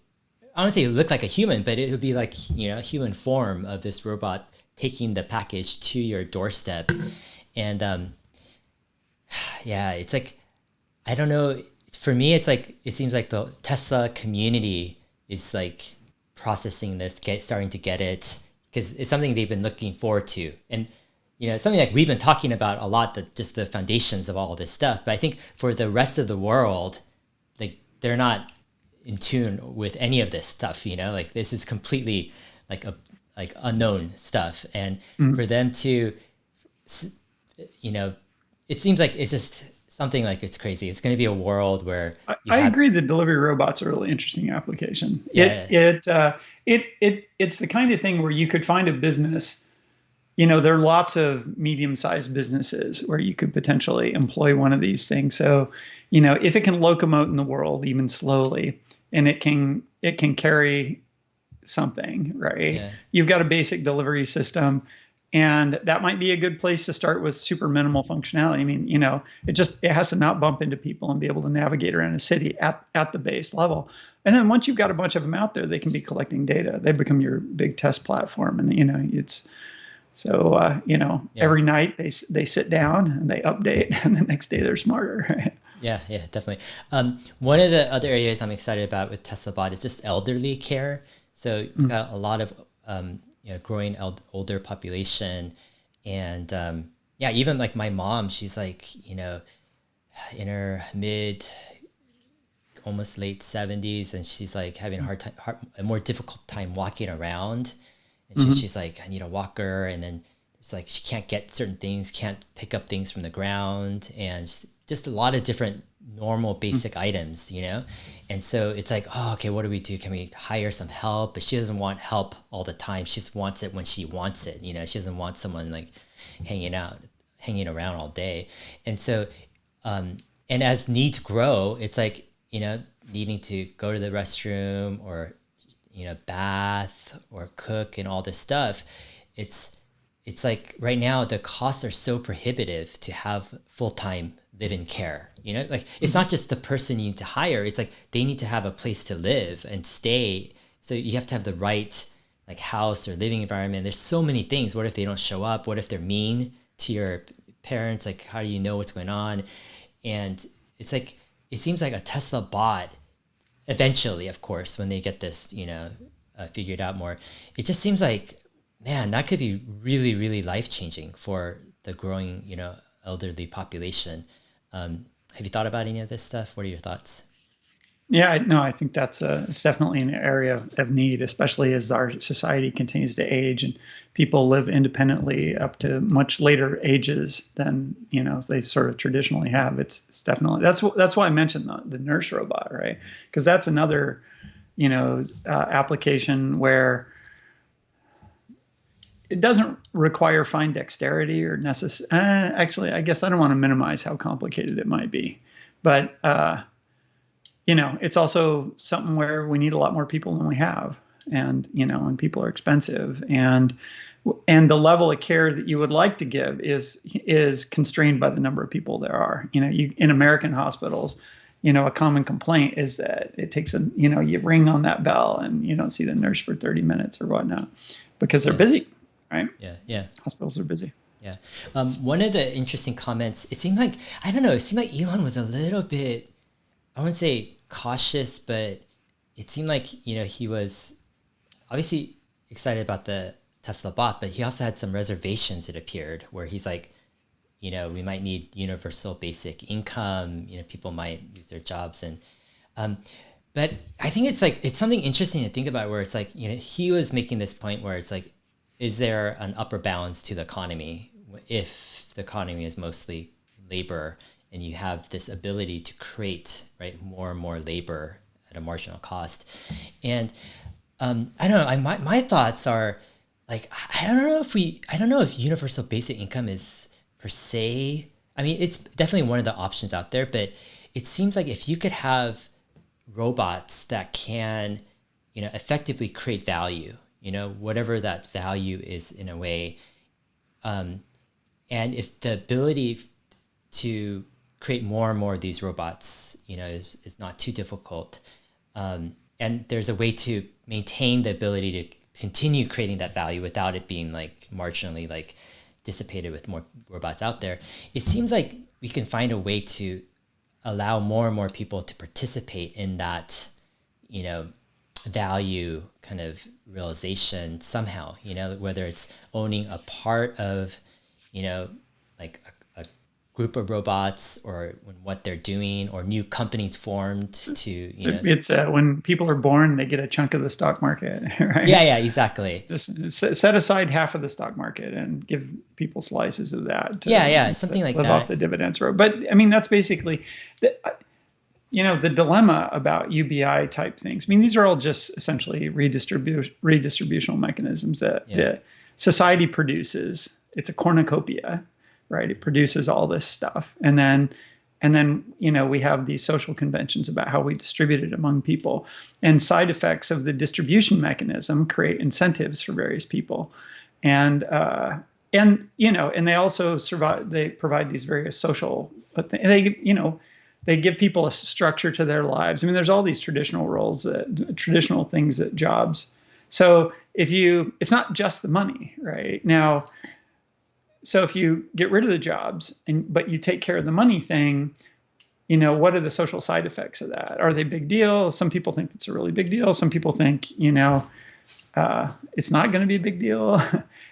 I don't say look like a human, but it would be like a human form of this robot taking the package to your doorstep, and yeah, it's like I don't know. For me, it's like it seems like the Tesla community is like processing this, starting to get it because it's something they've been looking forward to, and something like we've been talking about a lot. That just the foundations of all this stuff. But I think for the rest of the world, like they're not in tune with any of this stuff. Like this is completely like a like unknown stuff, and Mm. for them to you know, it seems like it's just something like it's crazy. It's going to be a world where you I have, agree that delivery robots are a really interesting application. yeah, It's the kind of thing where you could find a business. There are lots of medium-sized businesses where you could potentially employ one of these things. So, if it can locomote in the world even slowly, and it can carry something, right? yeah, You've got a basic delivery system, and that might be a good place to start with super minimal functionality. I mean, it has to not bump into people and be able to navigate around a city at the base level. And then once you've got a bunch of them out there, they can be collecting data. They become your big test platform, and it's so yeah, every night they sit down and they update, and the next day they're smarter. Right? yeah, yeah, definitely. One of the other areas I'm excited about with Tesla Bot is just elderly care. So you've Mm. got a lot of growing older population, and yeah, even like my mom, she's like in her mid almost late 70s, and she's like having a more difficult time walking around, and Mhm. she's like, I need a walker, and then it's like she can't get certain things, can't pick up things from the ground, and just a lot of different normal basic items, and so it's like, oh, okay, what do we do? Can we hire some help? But she doesn't want help all the time. She just wants it when she wants it. She doesn't want someone like hanging around all day, and so and as needs grow, it's like needing to go to the restroom or bath or cook and all this stuff. It's like right now the costs are so prohibitive to have full-time live-in care. Like it's not just the person you need to hire, it's like they need to have a place to live and stay. So you have to have the right like house or living environment. There's so many things. What if they don't show up? What if they're mean to your parents? Like how do you know what's going on? And it's like it seems like a Tesla bot eventually, of course, when they get this, figured out more, it just seems like, man, that could be really, really life changing for the growing, elderly population. Have you thought about any of this stuff? What are your thoughts? Yeah, no, I think it's definitely an area of need, especially as our society continues to age and people live independently up to much later ages than they sort of traditionally have. It's definitely that's why I mentioned the nurse robot, right? Because that's another application where it doesn't require fine dexterity or necessary. Actually, I guess I don't want to minimize how complicated it might be, but it's also something where we need a lot more people than we have, and people are expensive, and the level of care that you would like to give is constrained by the number of people there are. In American hospitals, a common complaint is that it takes you ring on that bell and you don't see the nurse for 30 minutes or whatnot because they're busy, right? Yeah. Hospitals are busy. Yeah. One of the interesting comments, it seemed like Elon was a little bit, I wouldn't say cautious, but it seemed like, he was obviously excited about the Tesla bot, but he also had some reservations, it appeared, where he's like, we might need universal basic income, people might lose their jobs. And, but I think it's something interesting to think about where it's like, he was making this point where it's like, is there an upper balance to the economy if the economy is mostly labor and you have this ability to create, right, more and more labor at a marginal cost? And I don't know. My thoughts are like, I don't know if universal basic income is per se. I mean, it's definitely one of the options out there, but it seems like if you could have robots that can, effectively create value, whatever that value is in a way, and if the ability to create more and more of these robots, is not too difficult. And there's a way to maintain the ability to continue creating that value without it being like marginally like dissipated with more robots out there. It seems like we can find a way to allow more and more people to participate in that, value kind of realization somehow, whether it's owning a part of, like a group of robots or what they're doing or new companies formed to, It's when people are born, they get a chunk of the stock market, right? Yeah, exactly. Set aside half of the stock market and give people slices of that. Something like live that. Off the dividends road. But I mean, that's basically the dilemma about UBI type things. I mean, these are all just essentially redistributional mechanisms that society produces. It's a cornucopia, right? It produces all this stuff. And then we have these social conventions about how we distribute it among people. And side effects of the distribution mechanism create incentives for various people. And they also they provide these various social things. They give people a structure to their lives. I mean, there's all these traditional roles, traditional things that jobs. So it's not just the money, right? Now, so if you get rid of the jobs but you take care of the money thing, what are the social side effects of that? Are they big deal? Some people think it's a really big deal. Some people think, it's not going to be a big deal.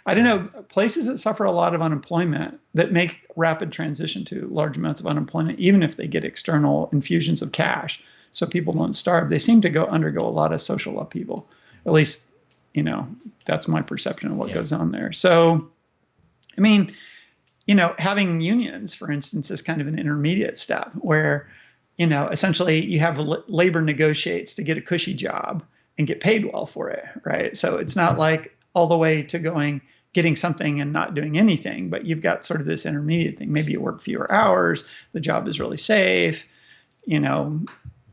I don't know. Places that suffer a lot of unemployment that make rapid transition to large amounts of unemployment, even if they get external infusions of cash, so people don't starve, they seem to undergo a lot of social upheaval. At least, that's my perception of what goes on there. So, I mean, having unions, for instance, is kind of an intermediate step where, essentially you have labor negotiates to get a cushy job and get paid well for it, right? So it's not like all the way to getting something and not doing anything, but you've got sort of this intermediate thing. Maybe you work fewer hours, the job is really safe,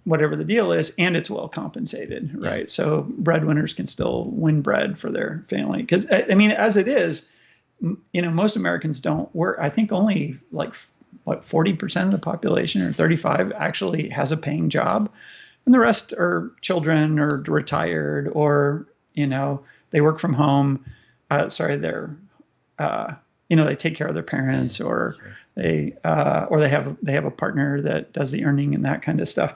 whatever the deal is, and it's well compensated, right? Yeah. So breadwinners can still win bread for their family. Because, I mean, as it is, most Americans don't work. I think only 40% of the population or 35 actually has a paying job. And the rest are children or retired or, they work from home. They take care of their parents or they have a partner that does the earning and that kind of stuff.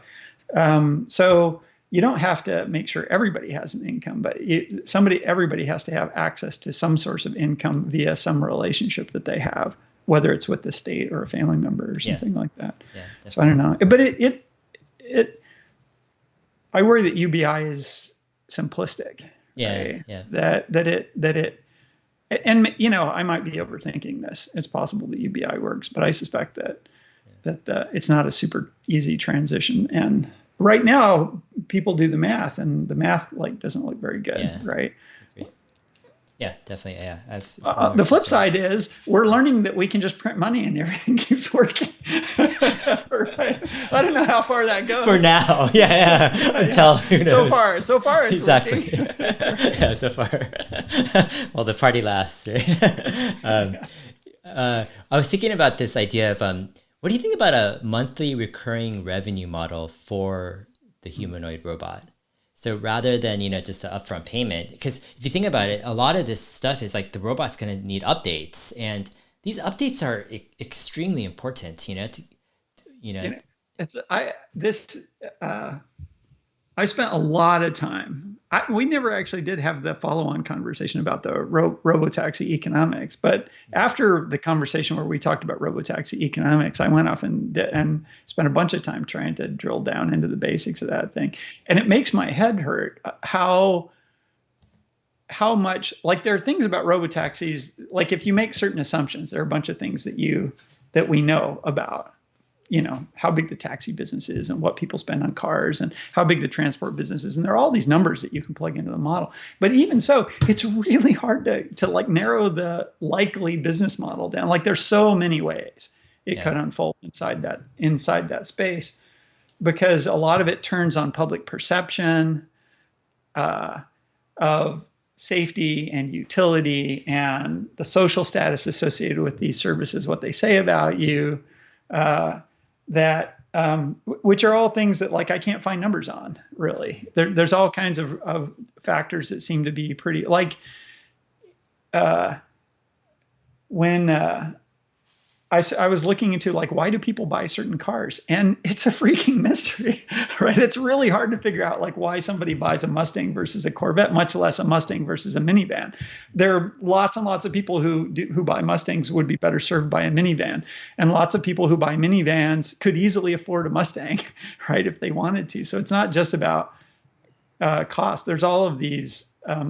So you don't have to make sure everybody has an income, but everybody has to have access to some source of income via some relationship that they have, whether it's with the state or a family member or something like that. Yeah, so I don't know, but I worry that UBI is simplistic, Yeah, right? yeah, That it, and I might be overthinking this. It's possible that UBI works, but I suspect that it's not a super easy transition. And right now, people do the math, and the math like doesn't look very good, yeah. right? Agree. Yeah, definitely. Yeah, I have similar The flip concerns. side is we're learning that we can just print money and everything keeps working. Right? I don't know how far that For goes. now, yeah. Until who So knows? far it's Exactly. working. Right? Yeah, so far. Well, the party lasts, right? I was thinking about this idea of what do you think about a monthly recurring revenue model for the humanoid robot? So rather than just the upfront payment, because if you think about it, a lot of this stuff is like the robot's going to need updates, and these updates are extremely important. You know, You know, it's I this I spent a lot of time. We never actually did have the follow-on conversation about the robotaxi economics, but after the conversation where we talked about robotaxi economics, I went off and spent a bunch of time trying to drill down into the basics of that thing, and it makes my head hurt how much like there are things about robotaxis like if you make certain assumptions, there are a bunch of things that we know about how big the taxi business is and what people spend on cars and how big the transport business is. And there are all these numbers that you can plug into the model. But even so, it's really hard to like narrow the likely business model down. Like there's so many ways it could unfold inside that space because a lot of it turns on public perception of safety and utility and the social status associated with these services, what they say about you. Which are all things that like I can't find numbers on really. There's all kinds of factors that seem to be pretty like when I was looking into like why do people buy certain cars, and it's a freaking mystery, right? It's really hard to figure out like why somebody buys a Mustang versus a Corvette, much less a Mustang versus a minivan. There are lots and lots of people who buy Mustangs would be better served by a minivan, and lots of people who buy minivans could easily afford a Mustang, right, if they wanted to. So it's not just about cost. There's all of these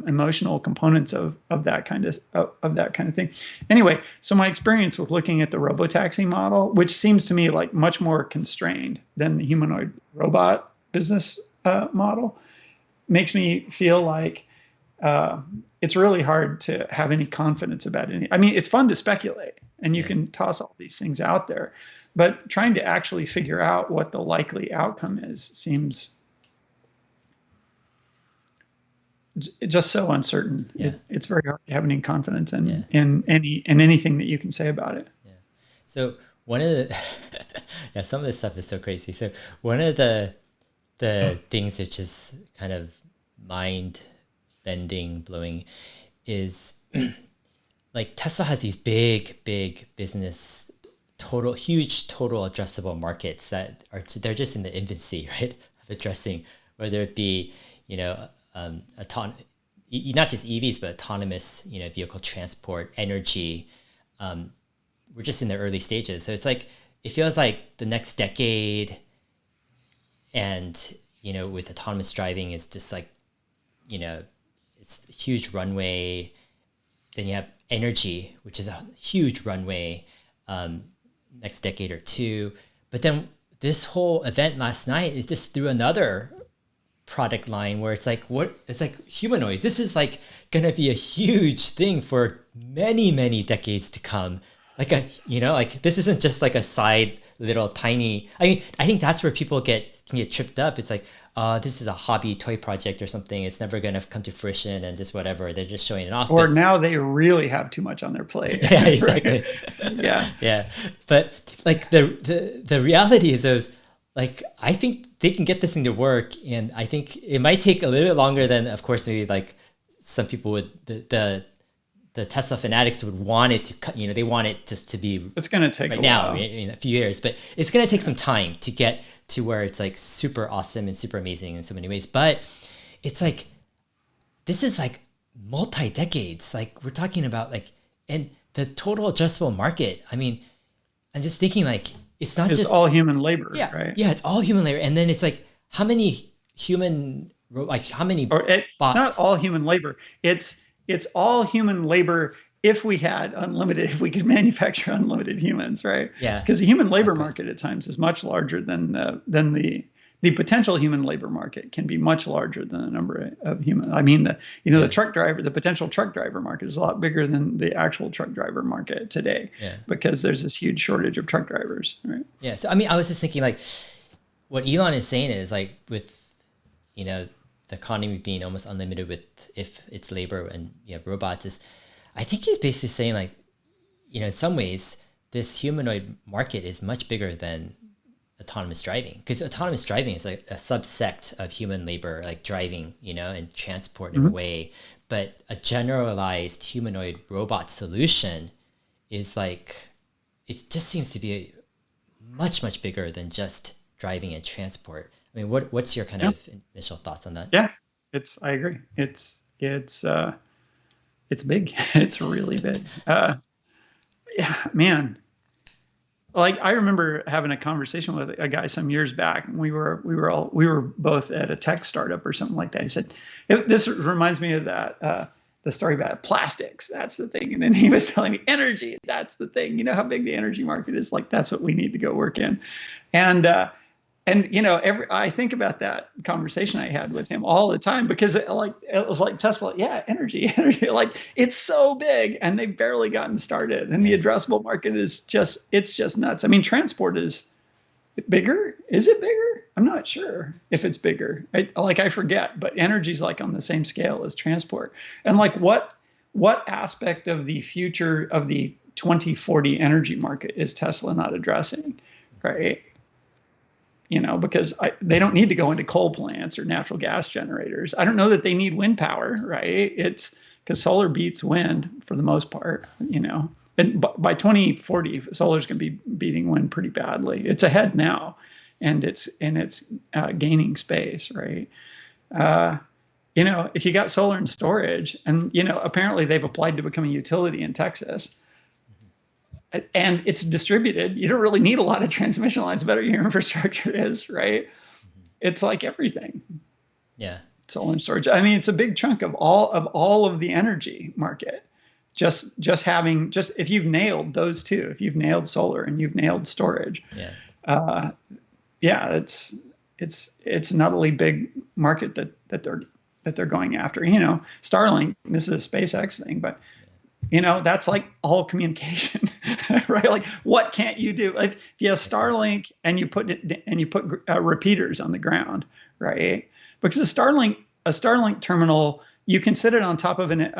emotional components of that kind of thing. Anyway, so my experience with looking at the robotaxi model, which seems to me like much more constrained than the humanoid robot business model, makes me feel like it's really hard to have any confidence about any. I mean, it's fun to speculate, and you can toss all these things out there, but trying to actually figure out what the likely outcome is seems just so uncertain. Yeah. It's very hard to have any confidence in anything that you can say about it. Yeah. So one of the some of this stuff is so crazy. So one of the things that's just kind of mind bending, blowing is like Tesla has these big business huge total addressable markets that they're just in the infancy, right, of addressing, whether it be not just EVs, but autonomous, vehicle transport, energy. We're just in the early stages. So it's like, it feels like the next decade and, with autonomous driving is just like, it's a huge runway. Then you have energy, which is a huge runway, next decade or two. But then this whole event last night is just through another product line where it's like humanoids. This is like gonna be a huge thing for many decades to come. Like this isn't just like a side little tiny. I mean, I think that's where people can get tripped up. It's like, this is a hobby toy project or something. It's never gonna come to fruition and just whatever. They're just showing it off. Or now they really have too much on their plate. Yeah, exactly. Yeah. But like the reality is those. Like, I think they can get this thing to work, and I think it might take a little bit longer than, of course, maybe like some people would, the Tesla fanatics would want it to, they want it just to be. It's going to take right a now while. In a few years, but it's going to take some time to get to where it's like super awesome and super amazing in so many ways. But it's like, this is like multi-decades. Like we're talking about like, and the total addressable market. I mean, I'm just thinking like, it's not just all human labor, yeah, right? Yeah, it's all human labor. And then it's like, how many like how many Or it's not bots? all human labor. It's all human labor if we had unlimited, if we could manufacture unlimited humans, right? Yeah, Because the human labor exactly. market at times is much larger than the potential human labor market can be much larger than the number of human. I mean, the Yeah, truck driver, the potential truck driver market is a lot bigger than the actual truck driver market today, yeah, because there's this huge shortage of truck drivers, right? yeah. So I mean, I was just thinking like what Elon is saying is like with you know the economy being almost unlimited with if it's labor and you have robots is, I think he's basically saying like in some ways this humanoid market is much bigger than autonomous driving, because autonomous driving is like a subsect of human labor, like driving, and transport in a Mm-hmm. way. But a generalized humanoid robot solution is like, it just seems to be much, much bigger than just driving and transport. I mean, what's your kind Yeah, of initial thoughts on that? yeah. I agree. It's big. It's really big. Yeah, man. Like I remember having a conversation with a guy some years back, and we were both at a tech startup or something like that. He said, "This reminds me of that the story about plastics. That's the thing." And then he was telling me energy. That's the thing. You know how big the energy market is. Like that's what we need to go work in. And every I think about that conversation I had with him all the time, because it was like Tesla, yeah, energy, energy, like it's so big and they've barely gotten started, and the Yeah. addressable market is just nuts. I mean, transport is bigger. Is it bigger? I'm not sure if it's bigger. I forget, but energy's like on the same scale as transport. And like what aspect of the future of the 2040 energy market is Tesla not addressing, right? Because they don't need to go into coal plants or natural gas generators. I don't know that they need wind power, right? It's because solar beats wind for the most part. And by 2040, solar's going to be beating wind pretty badly. It's ahead now, and it's gaining space, right? If you got solar and storage, and apparently they've applied to become a utility in Texas, and it's distributed, you don't really need a lot of transmission lines. The better your infrastructure is, right? It's like everything. Yeah. Solar and storage. I mean, it's a big chunk of all of the energy market. Just if you've nailed those two, if you've nailed solar and you've nailed storage, Yeah. yeah, it's an utterly big market that they're going after. Starlink. This is a SpaceX thing, but that's like all communication, right? Like, what can't you do? If you have Starlink and you put repeaters on the ground, right? Because a Starlink terminal, you can sit it on top of an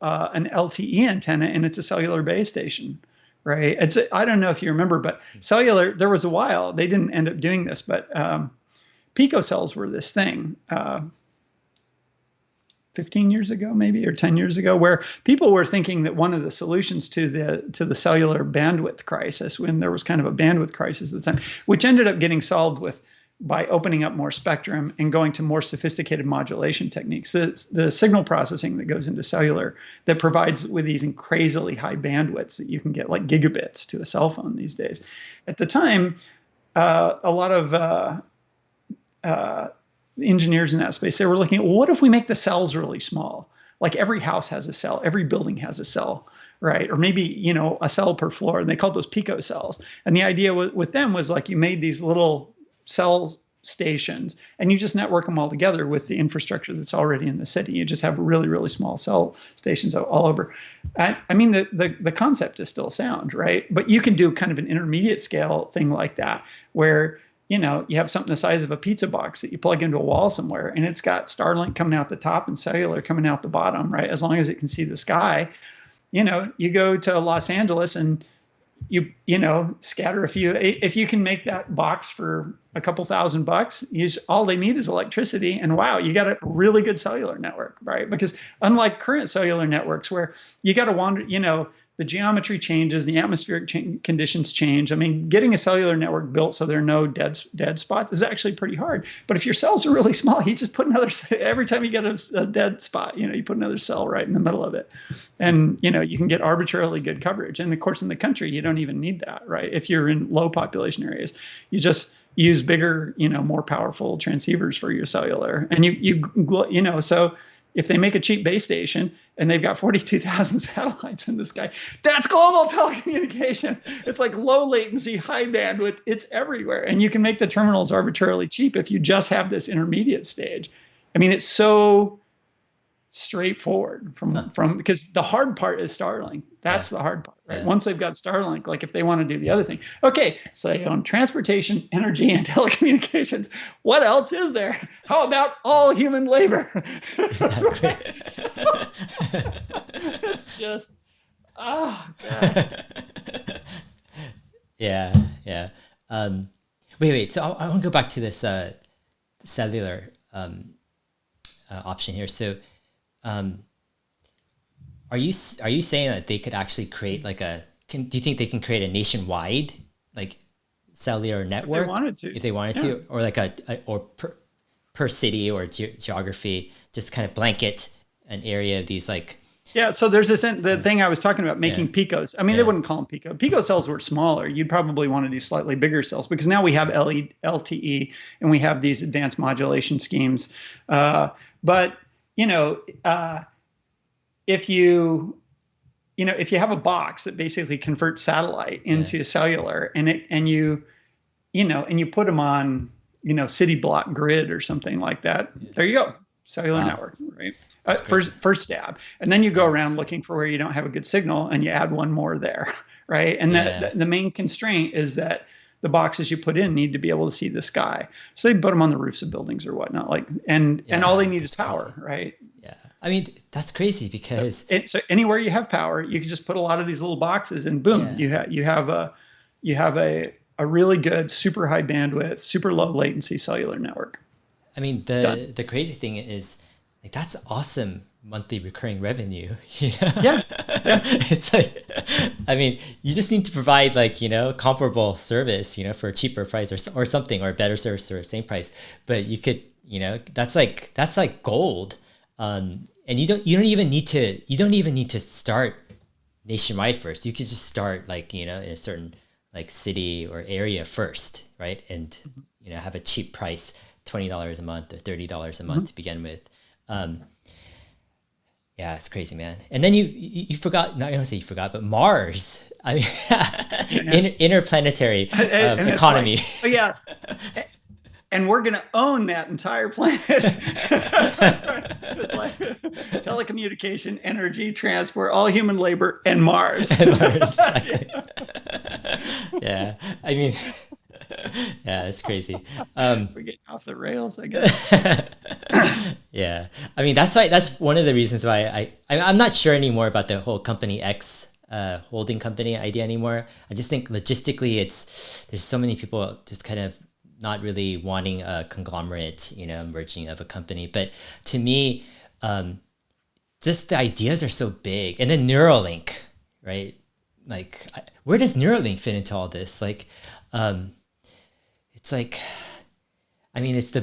LTE antenna, and it's a cellular base station, right? I don't know if you remember, but cellular. There was a while they didn't end up doing this, but picocells were this thing. 15 years ago, maybe, or 10 years ago, where people were thinking that one of the solutions to the cellular bandwidth crisis, when there was kind of a bandwidth crisis at the time, which ended up getting solved by opening up more spectrum and going to more sophisticated modulation techniques. The signal processing that goes into cellular that provides with these crazily high bandwidths that you can get like gigabits to a cell phone these days. At the time, a lot of engineers in that space, they were looking at, well, what if we make the cells really small? Like every house has a cell, every building has a cell, right? Or maybe, a cell per floor, and they called those picocells. And the idea with them was like you made these little cell stations and you just network them all together with the infrastructure that's already in the city. You just have really, really small cell stations all over. I mean, the concept is still sound, right? But you can do kind of an intermediate scale thing like that, where you have something the size of a pizza box that you plug into a wall somewhere, and it's got Starlink coming out the top and cellular coming out the bottom, right? As long as it can see the sky. You go to Los Angeles and you scatter a few. If you can make that box for a couple $1,000, all they need is electricity, and wow, you got a really good cellular network, right? Because unlike current cellular networks where you got to wander, the geometry changes, the atmospheric conditions change. I mean, getting a cellular network built so there are no dead spots is actually pretty hard. But if your cells are really small, you just put every time you get a dead spot, you put another cell right in the middle of it. And, you can get arbitrarily good coverage. And of course, in the country, you don't even need that, right? If you're in low population areas, you just use bigger, more powerful transceivers for your cellular. And so if they make a cheap base station and they've got 42,000 satellites in the sky, that's global telecommunication. It's like low latency, high bandwidth. It's everywhere. And you can make the terminals arbitrarily cheap if you just have this intermediate stage. I mean, it's so straightforward from because the hard part is Starlink. That's the hard part, right? Once they've got Starlink, like if they want to do the other thing, okay, so you own transportation, energy, and telecommunications. What else is there? How about all human labor? Exactly. It's just, oh God. Yeah. Wait. So I want to go back to this cellular option here. So, are you saying that they could actually create like do you think they can create a nationwide like cellular network if they wanted to, or like or per city or geography, just kind of blanket an area of these like. Yeah, so there's the thing I was talking about, making picos. I mean, they wouldn't call them pico. Pico cells were smaller. You'd probably want to do slightly bigger cells because now we have LTE and we have these advanced modulation schemes. But if you have a box that basically converts satellite into cellular, and you put them on city block grid or something like that, there you go, cellular network, right? First stab, and then you go around looking for where you don't have a good signal, and you add one more there, right? And the main constraint is that the boxes you put in need to be able to see the sky, so they put them on the roofs of buildings or whatnot, and all they need is power, crazy. right? Yeah, I mean that's crazy because so anywhere you have power, you can just put a lot of these little boxes, and boom, you have a really good, super high bandwidth, super low latency cellular network. I mean the crazy thing is, like, that's awesome monthly recurring revenue, Yeah. It's like, I mean, you just need to provide like, comparable service, for a cheaper price or something, or a better service for the same price. But you could, that's like gold. And you don't even need to start nationwide first. You could just start like, in a certain like city or area first, right? And, have a cheap price, $20 a month or $30 a month to begin with. Yeah, it's crazy, man. And then you forgot, not going to say you forgot, but Mars. I mean, interplanetary economy. Like, yeah. And we're going to own that entire planet. It's like telecommunication, energy, transport, all human labor, and Mars. Exactly. Yeah. I mean, yeah, it's crazy. We're getting off the rails, I guess. Yeah. I mean, that's one of the reasons why I'm not sure anymore about the whole Company X holding company idea anymore. I just think logistically there's so many people just kind of not really wanting a conglomerate, merging of a company. But to me, just the ideas are so big. And then Neuralink, right? Like, where does Neuralink fit into all this? Like, it's like, I mean, it's the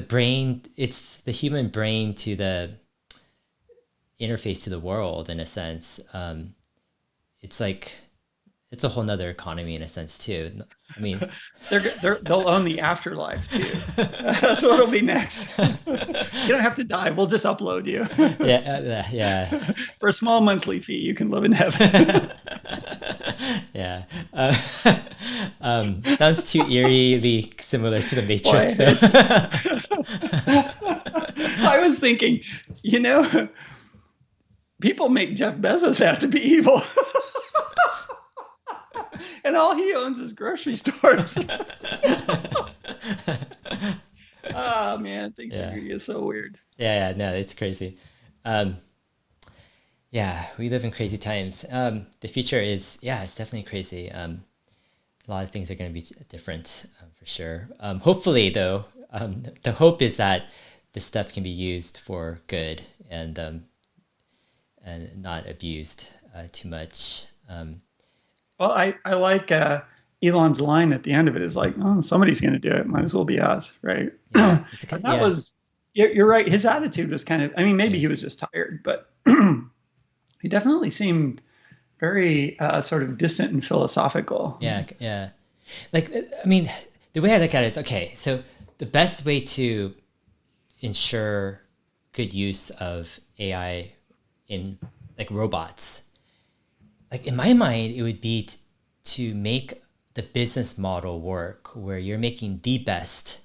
human brain to the interface to the world in a sense. It's like, it's a whole nother economy in a sense too. I mean, they'll own the afterlife too. That's what'll be next. You don't have to die. We'll just upload you. Yeah. For a small monthly fee, you can live in heaven. Yeah. Sounds too eerily similar to the Matrix. I was thinking, people make Jeff Bezos out to be evil. And all he owns is grocery stores. Oh, man, things are going to get so weird. Yeah, no, it's crazy. Yeah, we live in crazy times. The future is, it's definitely crazy. A lot of things are going to be different for sure. Hopefully, though, the hope is that this stuff can be used for good and not abused too much. Well, I like Elon's line at the end of it is like, oh, somebody's going to do it. Might as well be us, right? Yeah, you're right. His attitude was kind of, I mean, maybe he was just tired, but he definitely seemed very sort of distant and philosophical. Yeah. Like, I mean, the way I look at it is, okay, so the best way to ensure good use of AI in like robots, like in my mind, it would be to make the business model work where you're making the best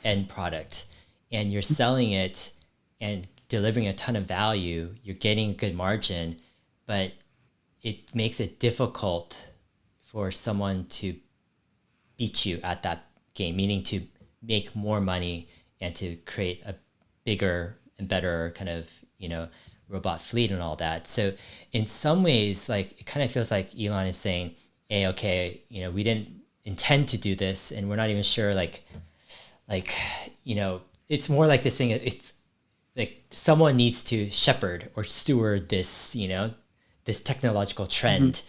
end product and you're selling it and delivering a ton of value, you're getting a good margin, but it makes it difficult for someone to beat you at that game, meaning to make more money and to create a bigger and better kind of, robot fleet and all that. So in some ways, like it kind of feels like Elon is saying, hey, okay, we didn't intend to do this and we're not even sure it's more like this thing. It's like someone needs to shepherd or steward this, this technological trend.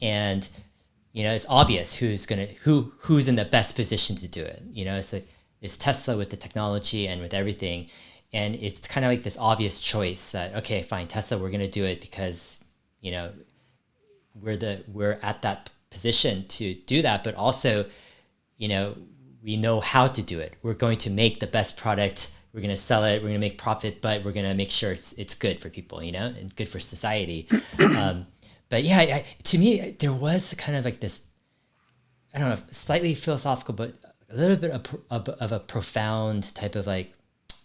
And, it's obvious who's in the best position to do it. It's like, it's Tesla with the technology and with everything. And it's kind of like this obvious choice that, okay, fine, Tesla, we're going to do it because, we're at that position to do that. But also, we know how to do it. We're going to make the best product. We're going to sell it. We're going to make profit, but we're going to make sure it's good for people, and good for society. But yeah, to me, there was kind of like this, I don't know, slightly philosophical, but a little bit of a profound type of like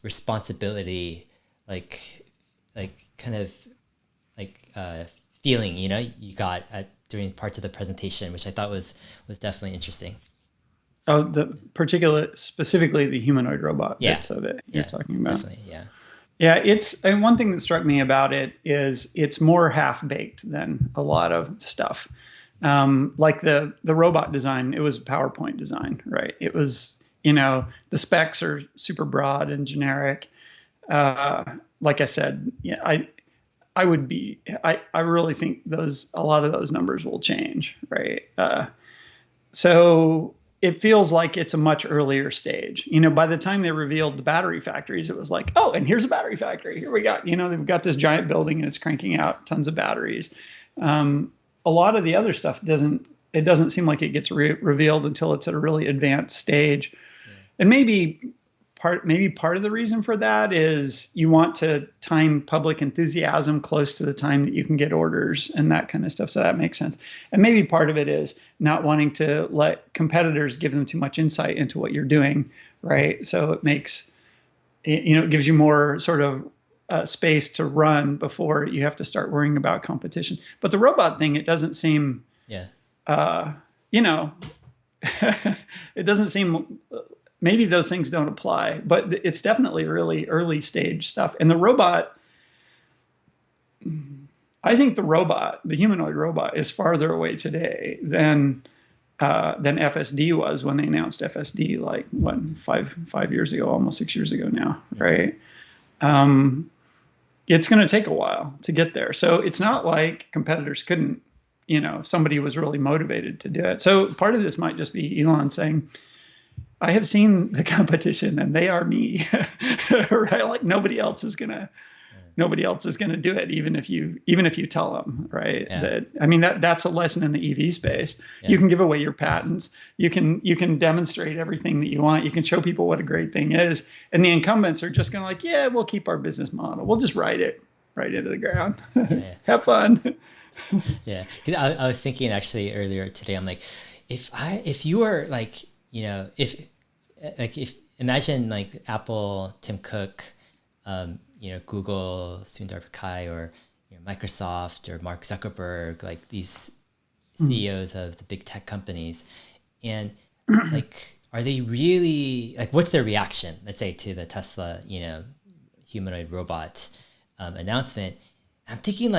responsibility, like kind of like feeling, you got during parts of the presentation, which I thought was definitely interesting. Oh, specifically the humanoid robot bits of it you're talking about. Definitely, yeah. Yeah, and one thing that struck me about it is it's more half-baked than a lot of stuff. Like the robot design, it was a PowerPoint design, right? It was, the specs are super broad and generic. Like I said, I really think a lot of those numbers will change, right? So it feels like it's a much earlier stage. By the time they revealed the battery factories, it was like, oh, and here's a battery factory. Here we got, they've got this giant building and it's cranking out tons of batteries. A lot of the other stuff doesn't seem like it gets revealed until it's at a really advanced stage. Yeah. And maybe part of the reason for that is you want to time public enthusiasm close to the time that you can get orders and that kind of stuff. So that makes sense. And maybe part of it is not wanting to let competitors give them too much insight into what you're doing, right? So it makes, it gives you more sort of space to run before you have to start worrying about competition. But the robot thing, it doesn't seem, it doesn't seem, maybe those things don't apply, but it's definitely really early stage stuff. And the robot, I think the humanoid robot is farther away today than FSD was when they announced FSD, like what, five years ago, almost 6 years ago now, right? It's going to take a while to get there. So it's not like competitors couldn't, if somebody was really motivated to do it. So part of this might just be Elon saying, I have seen the competition and they are me, right? Like nobody else is gonna do it, even if you tell them, right? Yeah. That's a lesson in the EV space. Yeah. You can give away your patents. You can demonstrate everything that you want. You can show people what a great thing is, and the incumbents are just gonna like, yeah, we'll keep our business model. We'll just write it right into the ground. Yeah. Have fun. Yeah, because I was thinking actually earlier today. I'm like, if you were like, if imagine like Apple, Tim Cook, Google, Sundar Pichai, or Microsoft or Mark Zuckerberg, like these CEOs of the big tech companies, and like, are they really like? What's their reaction? Let's say to the Tesla, humanoid robot announcement. I'm thinking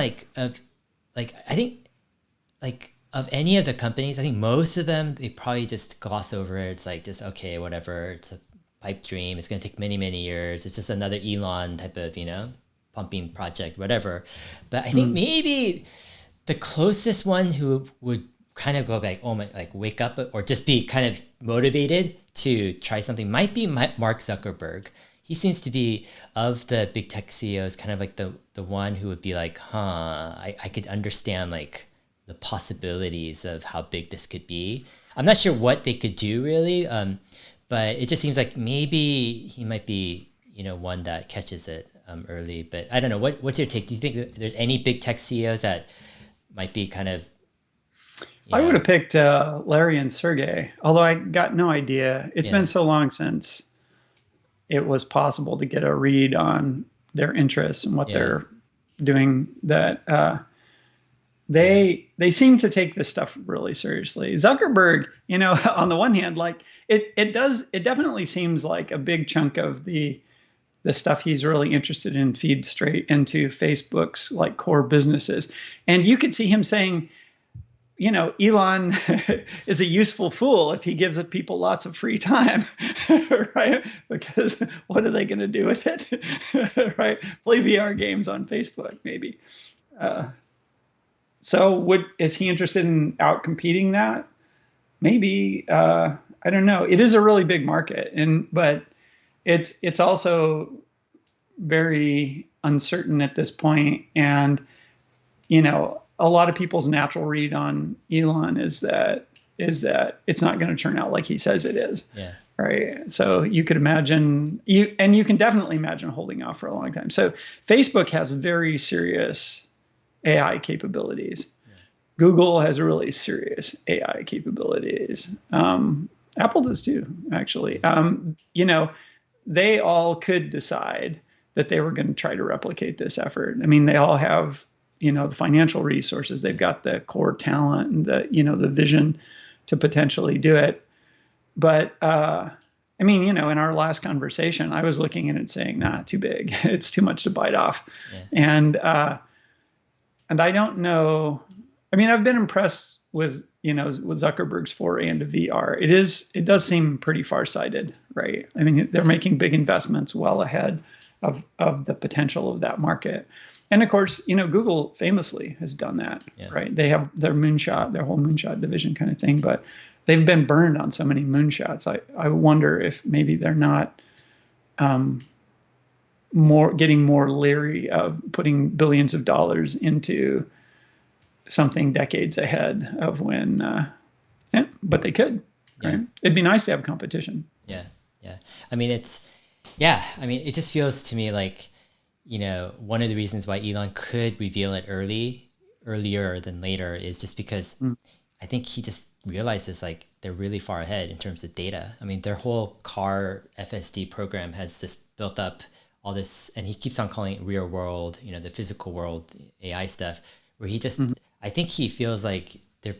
of any of the companies, I think most of them, they probably just gloss over it. It's like, just, okay, whatever. It's a pipe dream. It's going to take many, many years. It's just another Elon type of, pumping project, whatever. But I think maybe the closest one who would kind of go like, oh my, like wake up or just be kind of motivated to try something might be Mark Zuckerberg. He seems to be, of the big tech CEOs, kind of like the one who would be like, I could understand like the possibilities of how big this could be. I'm not sure what they could do really, but it just seems like maybe he might be, one that catches it early. But I don't know. What's your take? Do you think that there's any big tech CEOs that might be kind of? I would have picked Larry and Sergey, although I got no idea. It's been so long since it was possible to get a read on their interests and what they're doing that they seem to take this stuff really seriously. Zuckerberg, on the one hand, like it definitely seems like a big chunk of the stuff he's really interested in feeds straight into Facebook's like core businesses. And you could see him saying, Elon is a useful fool if he gives people lots of free time, right? Because what are they going to do with it, right? Play VR games on Facebook, maybe. So is he interested in outcompeting that? Maybe. I don't know. It is a really big market, but it's also very uncertain at this point. And, a lot of people's natural read on Elon is that it's not going to turn out like he says it is. Yeah. Right. So you could imagine you can definitely imagine holding off for a long time. So Facebook has very serious AI capabilities. Yeah. Google has really serious AI capabilities. Apple does too, actually. They all could decide that they were going to try to replicate this effort. I mean, they all have the financial resources, they've got the core talent and the vision to potentially do it. But in our last conversation, I was looking at it saying, nah, too big. It's too much to bite off. Yeah. And I don't know. I mean, I've been impressed with Zuckerberg's foray into VR. It does seem pretty farsighted, right? I mean, they're making big investments well ahead of the potential of that market. And of course, Google famously has done that, right? They have their whole moonshot division kind of thing, but they've been burned on so many moonshots. I wonder if maybe they're not getting more leery of putting billions of dollars into something decades ahead of when, but they could, right? It'd be nice to have competition. Yeah. I mean, it just feels to me like, one of the reasons why Elon could reveal it earlier than later is just because I think he just realizes like they're really far ahead in terms of data. I mean, their whole car FSD program has just built up all this, and he keeps on calling it real world, the physical world, AI stuff, where he just, I think he feels like they're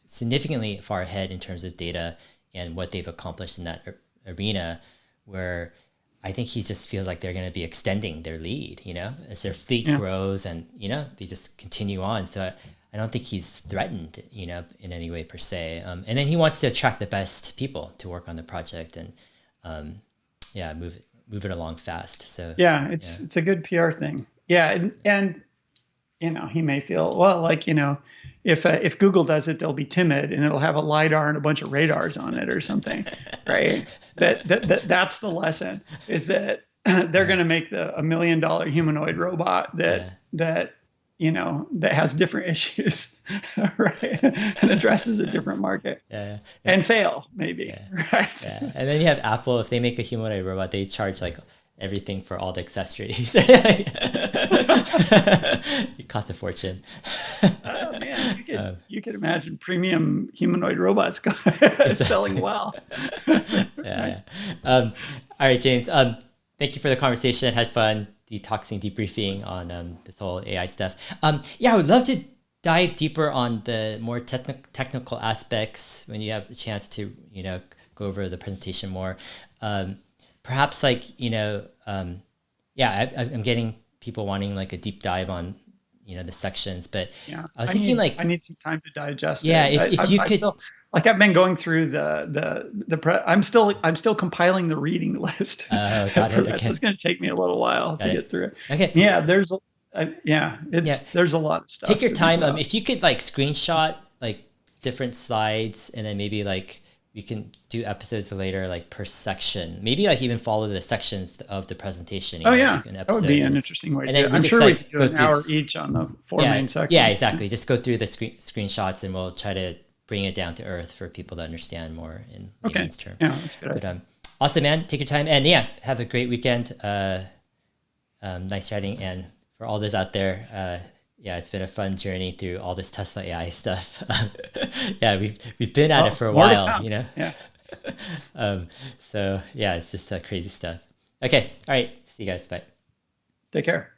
significantly far ahead in terms of data and what they've accomplished in that arena, where I think he just feels like they're going to be extending their lead, as their fleet grows and, they just continue on. So I don't think he's threatened, in any way per se. And then he wants to attract the best people to work on the project and, move it along fast. So it's a good PR thing. Yeah. And he may feel, well, like, if Google does it, they'll be timid and it'll have a LiDAR and a bunch of radars on it or something, right? That's the lesson, is that they're going to make the $1 million humanoid robot that has different issues, right? And addresses a different market and fail maybe, right? Yeah. And then you have Apple. If they make a humanoid robot, they charge like everything for all the accessories. It costs a fortune. Oh man, you could imagine premium humanoid robots selling well. All right, James. Thank you for the conversation. I had fun debriefing on this whole AI stuff. I would love to dive deeper on the more technical aspects when you have the chance to go over the presentation more. Perhaps like, I'm getting people wanting like a deep dive on, the sections, but I was thinking I need some time to digest. Yeah. If you could, still, I've been going through I'm still compiling the reading list. Oh, got it. Okay. So it's going to take me a little while to get through it. Okay. Yeah. There's a lot of stuff. Take your time. If you could like screenshot like different slides and then maybe like we can do episodes later, like per section, maybe like even follow the sections of the presentation. Oh yeah, like an that would be episode, an interesting way to and do then it. we I'm just sure we like could do go an through hour this. each on the four Yeah, main sections. yeah, exactly. Just go through the screenshots, and we'll try to bring it down to earth for people to understand more in layman's terms. Yeah, that's good. But awesome, man. Take your time, and yeah, have a great weekend. Nice chatting, and for all those out there, yeah, it's been a fun journey through all this Tesla AI stuff. Yeah, we've been at it for a while, you know. Yeah. So yeah, it's just crazy stuff. Okay, all right. See you guys. Bye. Take care.